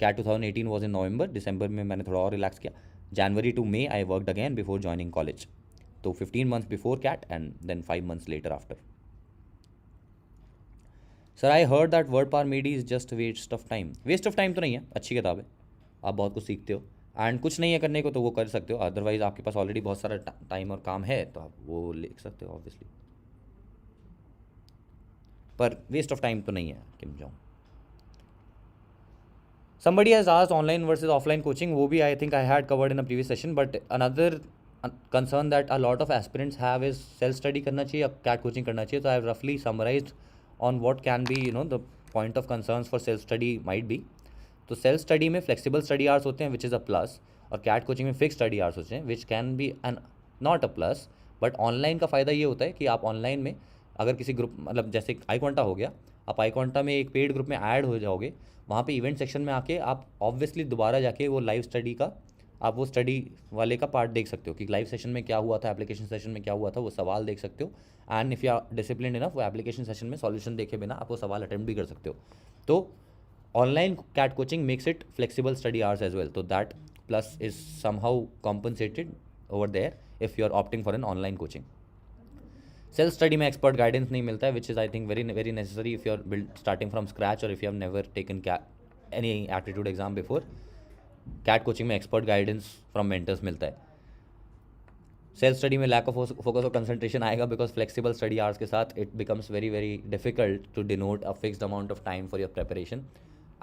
S1: CAT 2018 was in November. December में मैंने थोड़ा और relax किया. January to May I worked again before joining college. So 15 months before CAT and then 5 months later after. Sir, I heard that word power made is just a waste of time. Waste of time तो नहीं है, अच्छी किताब है, आप बहुत कुछ सीखते हो, एंड कुछ नहीं है करने को तो वो कर सकते हो. अदरवाइज आपके पास ऑलरेडी बहुत सारा टाइम और काम है तो आप वो लिख सकते हो ऑब्वियसली, पर वेस्ट ऑफ टाइम तो नहीं है. Kim Jong. Somebody has asked online versus offline coaching. वो भी I think I had covered in a previous session, but another concern that a lot of aspirants have is self study करना चाहिए या CAT coaching करना चाहिए. So I have roughly summarized on what can be the point of concerns for self study might be. तो self study में flexible study hours होते हैं which is a plus, और कैट कोचिंग में fix study hours होते हैं which can be an not a plus. But online का फ़ायदा ये होता है कि आप ऑनलाइन में अगर किसी ग्रुप, मतलब जैसे आई क्वांटा हो गया, आप आई क्वांटा में एक पेड ग्रुप में ऐड हो जाओगे, वहाँ पे इवेंट सेक्शन में आके आप ऑब्वियसली दोबारा जाके वो लाइव स्टडी का, आप वो स्टडी वाले का पार्ट देख सकते हो कि लाइव सेशन में क्या हुआ था, एप्लीकेशन सेशन में क्या हुआ था, वो सवाल देख सकते हो. And if you are discipline enough, वो एप्लीकेशन सेशन में सॉल्यूशन देखे बिना आप वो सवाल अटेम्प्ट भी कर सकते हो. तो Online CAT coaching makes it flexible study hours as well, so that plus is somehow compensated over there if you are opting for an online coaching. Self study में एक्सपर्ट गाइडेंस नहीं मिलता है, which is I think very very necessary if you are build starting from scratch और if you have never taken any aptitude exam before. CAT coaching में expert guidance from mentors मिलता है. Self study में lack of focus और concentration आएगा because flexible study hours के साथ it becomes very very difficult to denote a fixed amount of time for your preparation.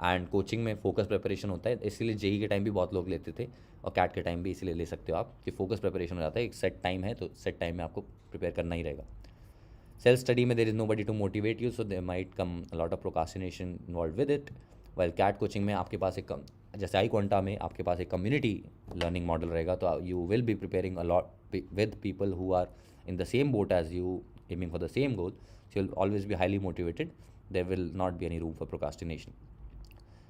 S1: And coaching में focus preparation होता है, इसीलिए जेई के टाइम भी बहुत लोग लेते थे और कैट के टाइम भी इसीलिए ले सकते हो आप कि फोकस प्रिपरेशन हो जाता है. एक सेट टाइम है तो सेट टाइम में आपको प्रिपेयर करना ही रहेगा. सेल्फ स्टडी में there is no buddy to motivate you, so there might come lot of procrastination involve with it. While CAT coaching में आपके पास एक जैसे आई क्वांटा में आपके पास एक कम्युनिटी लर्निंग मॉडल रहेगा, तो you will be preparing a lot with people who are in the same boat as you, aiming for the same goal. So you'll always be highly motivated. There will not be any room for procrastination.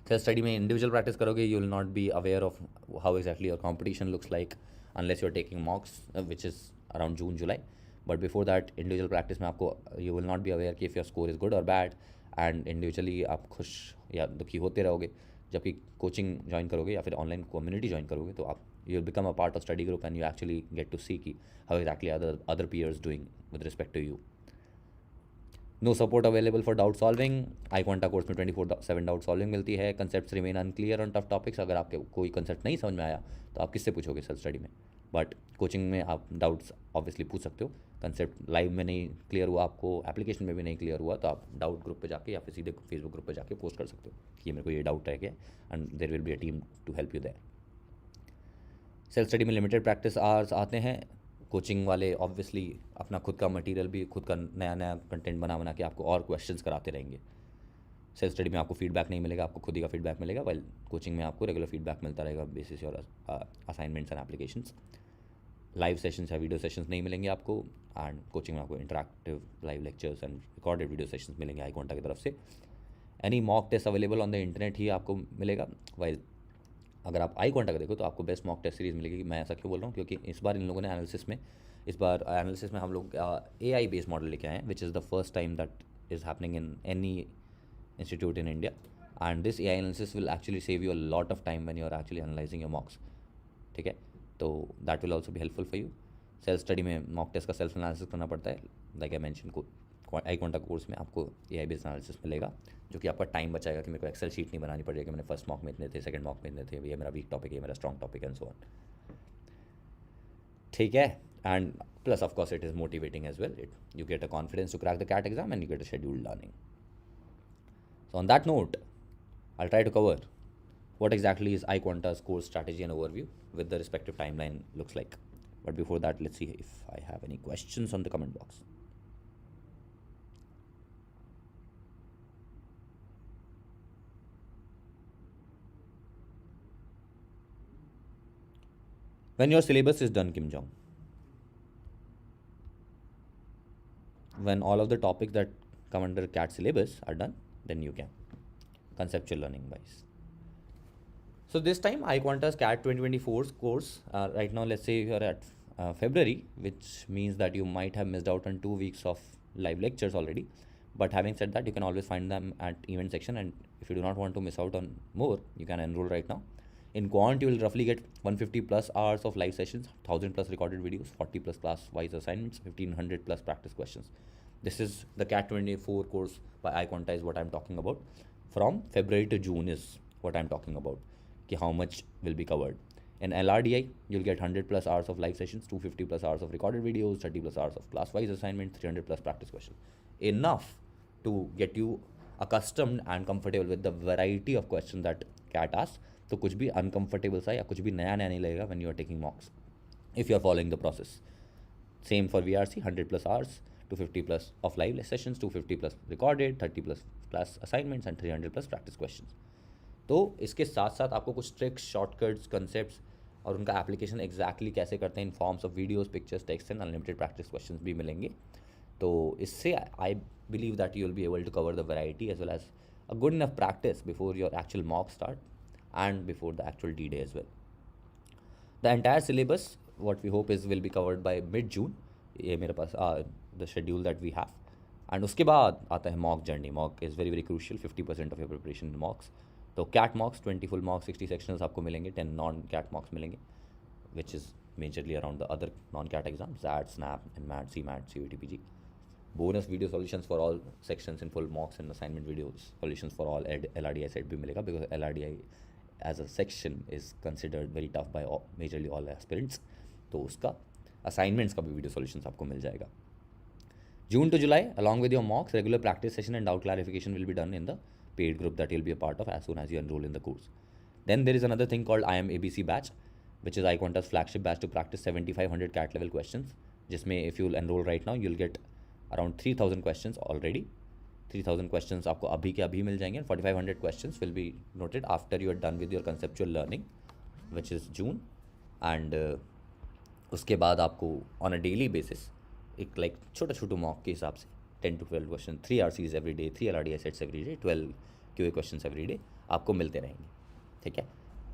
S1: Self study में individual practice करोगे, you will not be aware of how exactly your competition looks like unless you are taking mocks which is around June July. But before that individual practice में आपको you will not be aware कि if your score is good और bad, and individually आप खुश या दुखी होते रहोगे. जबकि कोचिंग ज्वाइन करोगे या फिर ऑनलाइन कम्युनिटी ज्वाइन करोगे तो आप you become a part of study group and you actually get to see की how exactly other peers doing with respect to you. No support available for doubt solving. IQuanta course में 24/7 doubt solving मिलती है. Concepts remain unclear on tough topics. अगर आपके कोई concept नहीं समझ में आया तो आप किससे पूछोगे सेल्फ स्टडी में, बट कोचिंग में आप डाउट्स ऑब्वियसली पूछ सकते हो. कंसेप्ट लाइव में नहीं क्लियर हुआ आपको, एप्लीकेशन में भी नहीं क्लियर हुआ, तो आप डाउट ग्रुप पे जाके या फिर सीधे फेसबुक ग्रुप पे जाके पोस्ट कर सकते हो कि मेरे को ये डाउट रह गया, and there will be a team to help you there. Self study में लिमिटेड प्रैक्टिस आवर्स आते हैं. कोचिंग वाले ऑब्वियसली अपना खुद का मटेरियल भी खुद का नया नया कंटेंट बना के आपको और क्वेश्चंस कराते रहेंगे. सेल्फ स्टडी में आपको फीडबैक नहीं मिलेगा, आपको खुद ही का फीडबैक मिलेगा, वाइल कोचिंग में आपको रेगुलर फीडबैक मिलता रहेगा basis your assignments and applications. Live sessions या वीडियो सेशंस नहीं मिलेंगे आपको, एंड कोचिंग में आपको interactive live lectures and recorded video sessions मिलेंगे आई क्वांटा की तरफ से. Any mock test available on the internet ही आपको मिलेगा. वाइल अगर आप आई क्वांटा का देखो तो आपको बेस्ट मॉक टेस्ट सीरीज़ मिलेगी. मैं ऐसा क्यों बोल रहा हूँ, क्योंकि इस बार इन लोगों ने इस बार एनालिसिस में हम लोग AI बेस्ड मॉडल लेके आए हैं, which is the first time that is happening in any institute in India. And this AI analysis will actually save you a lot of time when you are actually analyzing your mocks. ठीक है, तो that will also be helpful for you. Self study में mock test का self analysis करना पड़ता है. Like I mention को आई quanta course में आपको AI बेस्ड एनालिसिस मिलेगा, जो कि आपका टाइम बचाएगा कि मेरे को एक्सेल शीट नहीं बनानी पड़ेगी कि मैंने फर्स्ट मॉक में इतने थे, सेकंड मॉक में इतने थे, ये मेरा वीक टॉपिक है, ये मेरा strong topic and so on. ठीक है, and plus of course it is motivating as well. You get a confidence to crack the CAT exam and you get a scheduled learning. So on that note I'll try to cover what exactly is iQuanta's course strategy and overview with the respective timeline looks like. But before that, let's see if I have any questions on the comment box. When your syllabus is done, Kim Jong, when all of the topics that come under CAT syllabus are done, then you can conceptual learning wise. So this time iQuanta's CAT 2024's course, right now let's say you are at February, which means that you might have missed out on 2 weeks of live lectures already. But having said that, you can always find them at event section, and if you do not want to miss out on more, you can enroll right now. In Quant, you will roughly get 150 plus hours of live sessions, 1000 plus recorded videos, 40 plus class-wise assignments, 1500 plus practice questions. This is the CAT 24 course by iQuanta is what I'm talking about. From February to June is what I'm talking about. How much will be covered. In LRDI, you'll get 100 plus hours of live sessions, 250 plus hours of recorded videos, 30 plus hours of class-wise assignments, 300 plus practice questions. Enough to get you accustomed and comfortable with the variety of questions that CAT asks. So कुछ भी uncomfortable सा या कुछ भी नया नहीं लगेगा when you are taking mocks, if you are following the process. Same for VRC, 100 plus hours, 250 plus of live sessions, 250 plus recorded, 30 plus class assignments and 300 plus practice questions. तो इसके साथ साथ आपको कुछ ट्रिक्स, शॉर्टकट्स, कंसेप्ट्स और उनका application exactly कैसे करते हैं in forms of videos, pictures, text and unlimited practice questions भी मिलेंगे. तो इससे I believe that you will be able to cover the variety as well as a good enough practice before your actual mock start and before the actual D day as well. The entire syllabus what we hope is will be covered by mid June. ये मेरे पास the schedule that we have. And उसके बाद आता है mock journey. Mock is very very crucial. 50% of your preparation mocks. तो CAT mocks 20 full mocks, 60 sections आपको मिलेंगे, 10 नॉन कैट मॉक्स मिलेंगे, which is majorly around the other non CAT exam, SAT, SNAP, NMAT, CMAT, CUET, PG. Bonus video solutions for all sections in full mocks and assignment video solutions for all LRDI set भी मिलेगा, because LRDI as a section is considered very tough by majorly all aspirants. तो उसका assignments का भी video solutions आपको मिल जाएगा. June to July, along with your mocks, regular practice session and doubt clarification will be done in the paid group that you'll be a part of as soon as you enroll in the course. Then there is another thing called IMABC batch, which is iQuanta's flagship batch to practice 7500 CAT level questions, जिसमें if you'll enroll right now, you'll get around 3000 questions already. 3000 questions आपको अभी के अभी मिल जाएंगे. 4500 questions will be noted after you are done with your conceptual learning, which is June. And उसके बाद आपको on a daily basis एक like छोटा छोटा मॉक के हिसाब से 10 to 12 question, 3 RCs every day, 3 LRDI sets every day, 12 QA questions every day आपको मिलते रहेंगे. ठीक है,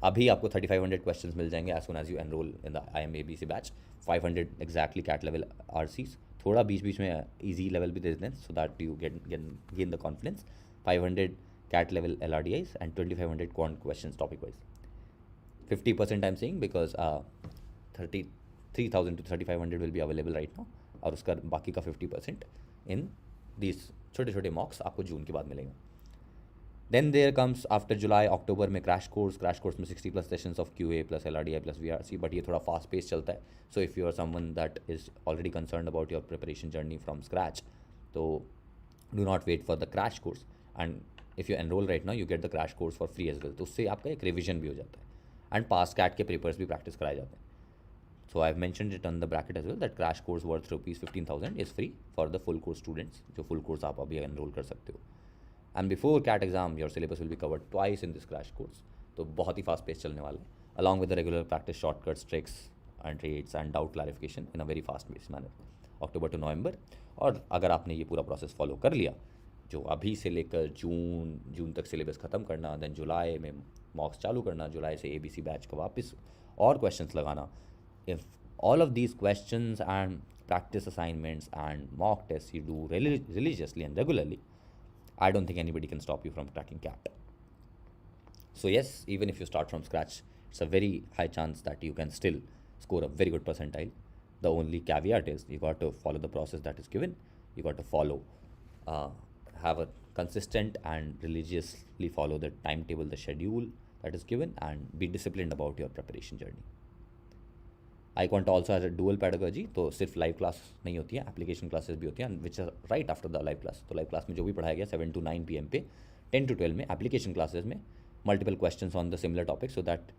S1: अभी आपको 3500 क्वेश्चंस मिल जाएंगे as soon as you enroll in the IMABC batch. 500 exactly CAT level RCs, थोड़ा बीच बीच में easy level भी दे देते हैं so that you gain the confidence. 500 CAT level LRDIs and 2500 quant questions topic wise. 50% I'm saying because 33,000 to 3500 will be available right now, और उसका बाकी का 50% इन these छोटे छोटे मॉक्स आपको जून के बाद मिलेंगे. Then there comes after July, October में क्रैश कोर्स में 60+ sessions of QA plus LRDI plus VRC, but ये थोड़ा फास्ट पेस चलता है. So if you are someone that is already concern about your preparation journey from scratch, तो do not wait for the crash course, and if you enrol right now you get the crash course for free as well. तो उससे आपका एक revision भी हो जाता है and pass cat के पेपर्स भी प्रैक्टिस कराए जाते हैं. So I've mentioned it on the bracket as well that crash course worth ₹15,000 is free for the full course students, जो full course आप अभी enroll कर सकते हो. And before CAT exam your syllabus will be covered twice in this crash course. तो बहुत ही fast pace चलने वाला है, along with the regular practice shortcuts, tricks and trades and doubt clarification in a very fast paced manner. October to November. और अगर आपने ये पूरा process follow कर लिया, जो अभी से लेकर जून तक सिलेबस ख़त्म करना, देन जुलाई में मॉक्स चालू करना, जुलाई से ABC बैच का वापस और क्वेश्चंस लगाना, if all of these questions and practice assignments and mock tests you do religiously and regularly, I don't think anybody can stop you from cracking CAT. So yes, even if you start from scratch, it's a very high chance that you can still score a very good percentile. The only caveat is you got to follow the process that is given. You got to follow, have a consistent and religiously follow the timetable, the schedule that is given, and be disciplined about your preparation journey. iQuanta also has a dual pedagogy, तो सिर्फ live class नहीं होती है, application classes भी होती हैं, which are right after the live class. तो live class में जो भी पढ़ाया गया 7 to 9 PM पे, 10 to 12 में एप्लीकेशन क्लासेस में multiple questions on the similar topic, so that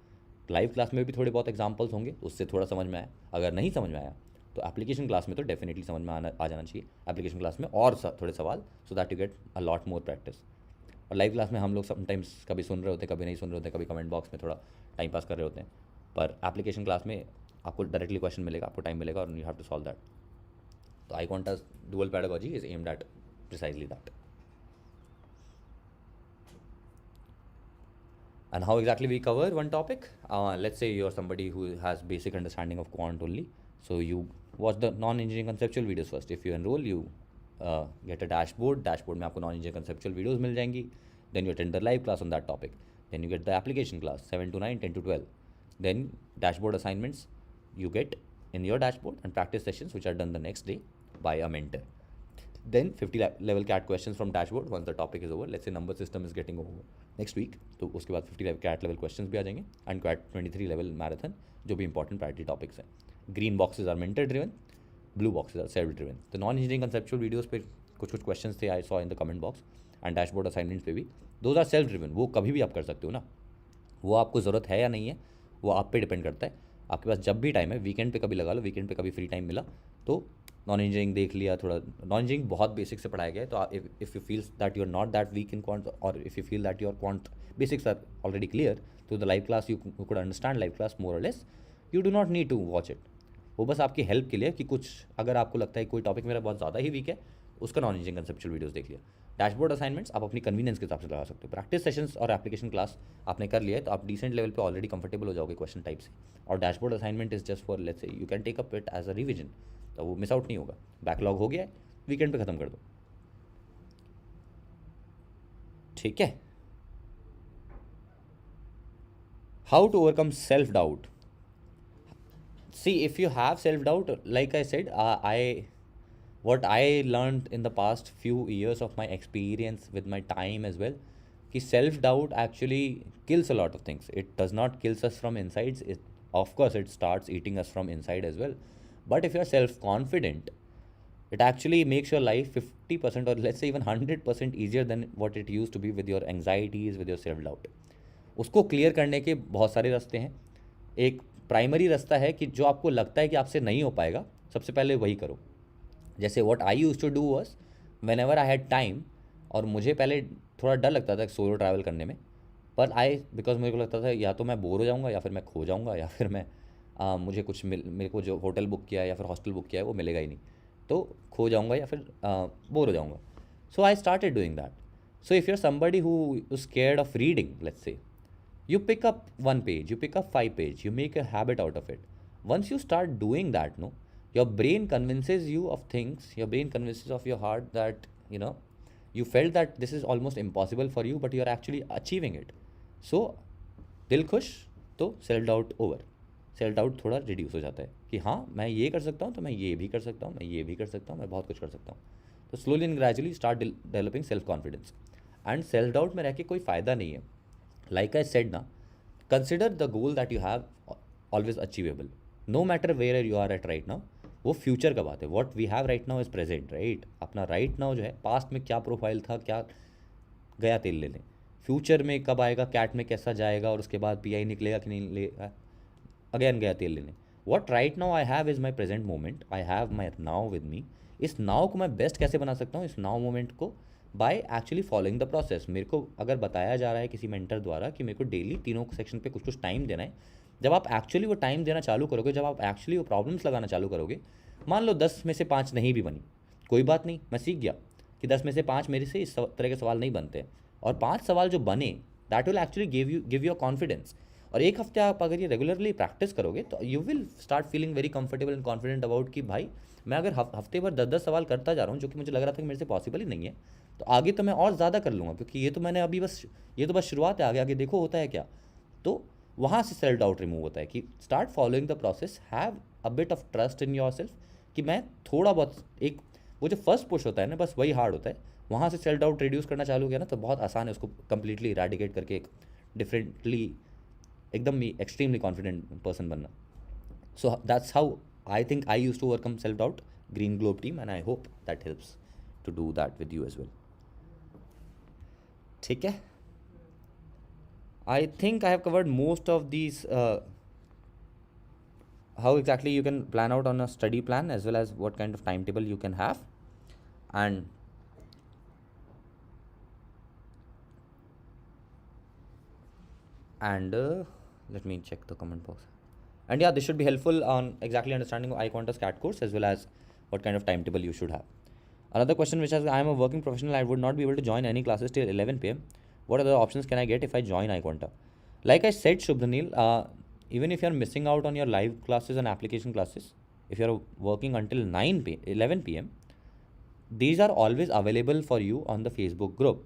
S1: live class में भी थोड़े बहुत एग्जांपल्स होंगे, उससे थोड़ा समझ में आया. अगर नहीं समझ में आया तो एप्लीकेशन क्लास में तो डेफिनेटली समझ में आ जाना चाहिए. एप्लीकेशन क्लास में और थोड़े सवाल, सो that you get a lot more practice. और लाइव क्लास में हम लोग समटाइम्स कभी सुन रहे होते हैं, कभी नहीं सुन रहे होते हैं, कभी कमेंट बॉक्स में थोड़ा टाइम पास कर रहे होते हैं, पर एप्लीकेशन क्लास में आपको डायरेक्टली क्वेश्चन मिलेगा, आपको टाइम मिलेगा और you have to solve that. तो iQuanta's dual pedagogy is aimed at precisely that. And how exactly we cover one topic? Let's say you're somebody who has basic understanding of quant only, so you watch the non-engineering conceptual videos first. If you enroll, you get a dashboard में आपको non-engineering conceptual videos मिल जाएंगी. Then you attend the live class on that topic. Then you get the application class 7 to 9, 10 to 12. Then dashboard assignments you get in your dashboard, and practice sessions which are done the next day by a mentor. Then 50 level CAT questions from dashboard once the topic is over. Let's say number system is getting over next week, तो उसके बाद 50 CAT level questions भी आ जाएंगे, and CAT 23 level marathon जो भी important priority topics हैं. Green boxes are mentor driven, blue boxes are self driven. तो non engineering conceptual videos पे कुछ क्वेश्चंस थे, I saw in the comment box, and dashboard assignments पे भी, those are self driven. वो कभी भी आप कर सकते हो ना, वो आपको ज़रूरत है या नहीं है वो आप पे डिपेंड करता है. आपके पास जब भी टाइम है, वीकेंड पे कभी लगा लो, वीकेंड पे कभी फ्री टाइम मिला तो नॉन इंजीनियरिंग देख लिया. थोड़ा नॉन इंजीनियरिंग बहुत बेसिक से पढ़ाया गया है, तो if you feel that you are not that weak in quant, और if you feel that your quant basics are already clear, तो the live class you could understand live class more और less. You do not need to watch it. वो बस आपकी help के लिए कि कुछ अगर आपको लगता है कोई टॉपिक मेरा बहुत ज़्यादा ही वीक है, उसका नॉन इंजीनियरिंग कंसेप्चुअल वीडियोस देख लिया. डैशबोर्ड असाइनमेंट्स आप अपनी कन्वीनियंस के हिसाब से लगा सकते हो. प्रैक्टिस सेशंस और एप्लीकेशन क्लास आपने कर लिया है तो आप डिसेंट लेवल पे ऑलरेडी कंफर्टेबल हो जाओगे क्वेश्चन टाइप से. और dashboard assignment is just for let's say you can take up it as a revision, तो वो मिस आउट नहीं होगा. बैकलॉग हो गया है, वीकेंड पे खत्म कर दो. ठीक है. How to overcome self doubt? See, if you have self doubt, like I said, what I learned in the past few years of my experience with my time as well, कि self doubt actually kills a lot of things. It does not kills us from inside. It, of course, it starts eating us from inside as well. But if you're self confident, it actually makes your life 50% or let's say even 100% easier than what it used to be with your anxieties, with your self doubt. उसको clear करने के बहुत सारे रास्ते हैं. एक primary रास्ता है कि जो आपको लगता है कि आपसे नहीं हो पाएगा, सबसे पहले वही करो. जैसे what I used to do was, whenever I had time, और मुझे पहले थोड़ा डर लगता था सोलो ट्रैवल करने में, पर बिकॉज मेरे को लगता था या तो मैं बोर हो जाऊँगा या फिर मैं खो जाऊँगा या फिर मैं मेरे को जो होटल बुक किया है या फिर हॉस्टल बुक किया है वो मिलेगा ही नहीं, तो खो जाऊँगा या फिर बोर हो जाऊँगा. So I started doing that. So if you are somebody who is scared of reading, let's say, you pick up one page, you pick up 5 pages, you make a habit out of it. Once you start doing that, no, your brain convinces you of things, your brain convinces of your heart that, you felt that this is almost impossible for you, but you are actually achieving it. So, दिल खुश तो self doubt over. Self doubt थोड़ा reduce हो जाता है कि हाँ मैं ये कर सकता हूँ, तो मैं ये भी कर सकता हूँ, मैं ये भी कर सकता हूँ, मैं बहुत कुछ कर सकता हूँ. तो slowly and gradually start developing self confidence. And self doubt में रह के कोई फ़ायदा नहीं है. Like I said now, consider the goal that you have always achievable, no matter where you are at right now. वो फ्यूचर का बात है. What we have right now is present, right? अपना right now जो है, past में क्या profile था, क्या गया तेल लेने, फ्यूचर में कब आएगा, कैट में कैसा जाएगा, और उसके बाद पीआई निकलेगा कि नहीं निकलेगा, अगेन गया तेल लेने. What right now I have is my present moment. I have my now with me. इस नाव को मैं बेस्ट कैसे बना सकता हूँ, इस नाव मोमेंट को, by actually following the process. मेरे को अगर बताया जा रहा है किसी मेंटर द्वारा कि मेरे को डेली तीनों सेक्शन पे कुछ कुछ टाइम देना है, जब आप एक्चुअली वो टाइम देना चालू करोगे, जब आप एक्चुअली वो प्रॉब्लम्स लगाना चालू करोगे, मान लो 10 में से 5 नहीं भी बनी, कोई बात नहीं, मैं सीख गया कि 10 में से 5 मेरे से इस तरह के सवाल नहीं बनते, और 5 सवाल जो बने that will actually give you confidence. और एक हफ्ते आप अगर ये रेगुलरली प्रैक्टिस करोगे तो you will start feeling very comfortable and confident about कि भाई मैं अगर हफ्ते भर 10-10 सवाल करता जा रहा हूँ, जो कि मुझे लग रहा था कि मेरे से पॉसिबल ही नहीं है, तो आगे तो मैं और ज़्यादा कर लूँगा, क्योंकि ये तो मैंने अभी ये तो बस शुरुआत है, आगे आगे देखो होता है क्या. तो वहाँ से सेल्फ डाउट रिमूव होता है कि start following the process, have a bit of trust in your self कि मैं थोड़ा बहुत, एक वो जो फर्स्ट पुश होता है ना, बस वही हार्ड होता है. वहाँ से सेल्फ डाउट रिड्यूस करना चालू किया ना, तो बहुत आसान है उसको कम्प्लीटली इरेडिकेट करके एक डिफरेंटली एकदम एक्सट्रीमली कॉन्फिडेंट पर्सन बनना. So that's how I think I use to overcome self doubt, green globe team, and I hope that helps to do that with you as well. ठीक है. I think I have covered most of these, how exactly you can plan out on a study plan, as well as what kind of timetable you can have. And let me check the comment box. And yeah, this should be helpful on exactly understanding iQuanta's CAT course, as well as what kind of timetable you should have. Another question which is, I am a working professional, I would not be able to join any classes till 11 p.m. What other options can I get if I join iQuanta? Like I said, Shubhanil, even if you are missing out on your live classes and application classes, if you are working until 11 p.m, these are always available for you on the Facebook group.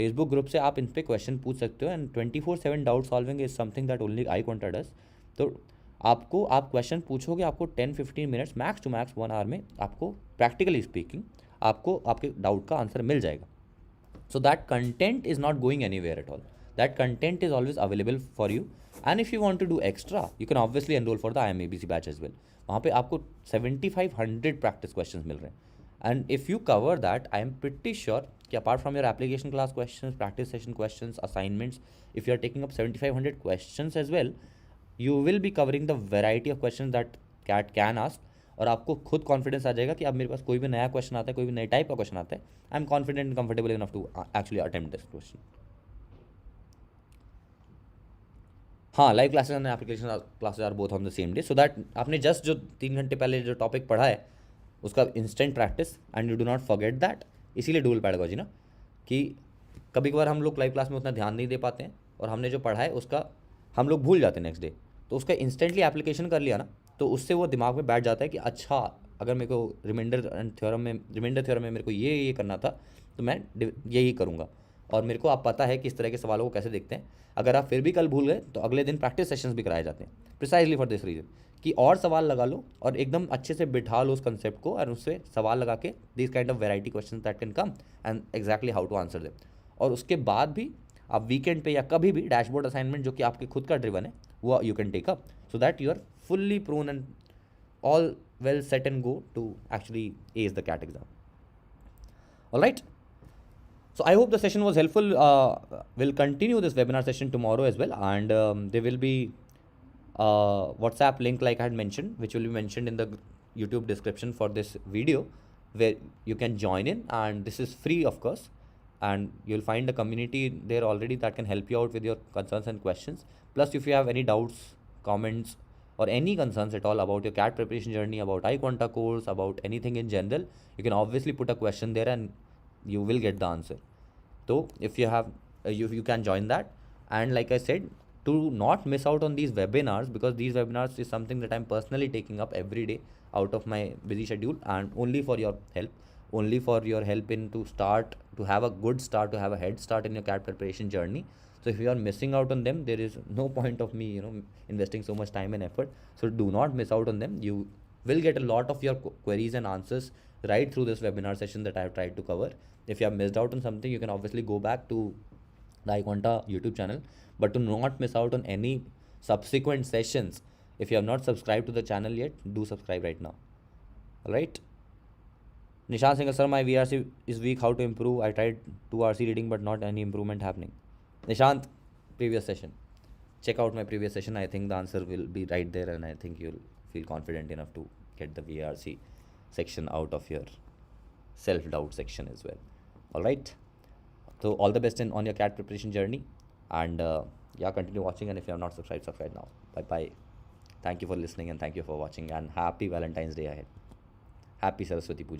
S1: Facebook group से आप इन पे question पूछ सकते हो, and 24/7 doubt solving is something that only iQuanta does. तो आप question पूछोगे, आपको 10-15 minutes max to max 1 hour में आपको प्रैक्टिकली स्पीकिंग आपको आपके डाउट का आंसर मिल जाएगा. So that content is not going anywhere at all. That content is always available for you. And if you want to do extra, you can obviously enroll for the IMABC batch as well. वहाँ पे आपको 7500 practice questions मिल रहे हैं. And if you cover that, I am pretty sure कि apart from your application class questions, practice session questions, assignments, if you are taking up 7500 questions as well, you will be covering the variety of questions that CAT can ask. और आपको खुद confidence आ जाएगा कि अब मेरे पास कोई भी नया क्वेश्चन आता है, कोई भी नए टाइप का क्वेश्चन आता है, I am confident and comfortable enough to actually attempt this question. हाँ, live classes and application classes are both on the same day, so that आपने जस्ट जो 3 घंटे पहले जो टॉपिक पढ़ा है उसका instant practice, and you do not forget that. इसीलिए डुअल पैडागॉजी ना, कि कभी कभार हम लोग लाइव क्लास में उतना ध्यान नहीं दे पाते हैं, और हमने जो पढ़ा है उसका हम लोग भूल जाते हैं नेक्स्ट डे. तो उसका इंस्टेंटली एप्लीकेशन कर लिया ना, तो उससे वो दिमाग में बैठ जाता है कि अच्छा, अगर मेरे को रिमाइंडर थ्योरम में मेरे को ये करना था, तो मैं यही करूँगा. और मेरे को आप पता है कि इस तरह के सवालों को कैसे देखते हैं। अगर आप फिर भी कल भूल गए तो अगले दिन प्रैक्टिस सेशंस भी कराए जाते हैं, प्रिसाइजली फॉर दिस रीजन कि और सवाल लगा लो और एकदम अच्छे से बिठा लो उस कंसेप्ट को, और उससे सवाल लगा के this kind of variety question that can come and exactly how to answer them. और उसके बाद भी आप वीकेंड पे या कभी भी डैशबोर्ड असाइनमेंट जो कि आपके खुद का ड्रिवन है वो you can take up, so that you are fully prone and all well set and go to actually ace the CAT exam. All right. So I hope the session was helpful. We'll continue this webinar session tomorrow as well, and there will be WhatsApp link like I had mentioned, which will be mentioned in the YouTube description for this video, where you can join in, and this is free of course, and you'll find a community there already that can help you out with your concerns and questions. Plus, if you have any doubts, comments, or any concerns at all about your CAT preparation journey, about iQuanta course, about anything in general, you can obviously put a question there and you will get the answer. So if you have, you can join that. And like I said, to not miss out on these webinars, because these webinars is something that I'm personally taking up every day out of my busy schedule, and only for your help in to start, to have a good start, to have a head start in your CAT preparation journey. So if you are missing out on them, there is no point of me, investing so much time and effort. So do not miss out on them. You will get a lot of your queries and answers right through this webinar session that I have tried to cover. If you have missed out on something, you can obviously go back to the iQuanta YouTube channel, but to not miss out on any subsequent sessions, if you have not subscribed to the channel yet, do subscribe right now. All right. Nishant Singh, sir, my VRC is weak. How to improve? I tried 2 RC reading, but not any improvement happening. Nishant, previous session. Check out my previous session. I think the answer will be right there, and I think you'll feel confident enough to get the VRC section out of your self-doubt section as well. All right. So all the best on your CAT preparation journey, and yeah, continue watching. And if you have not subscribed, subscribe now. Bye bye. Thank you for listening, and thank you for watching, and happy Valentine's Day ahead. Happy Saraswati Puja.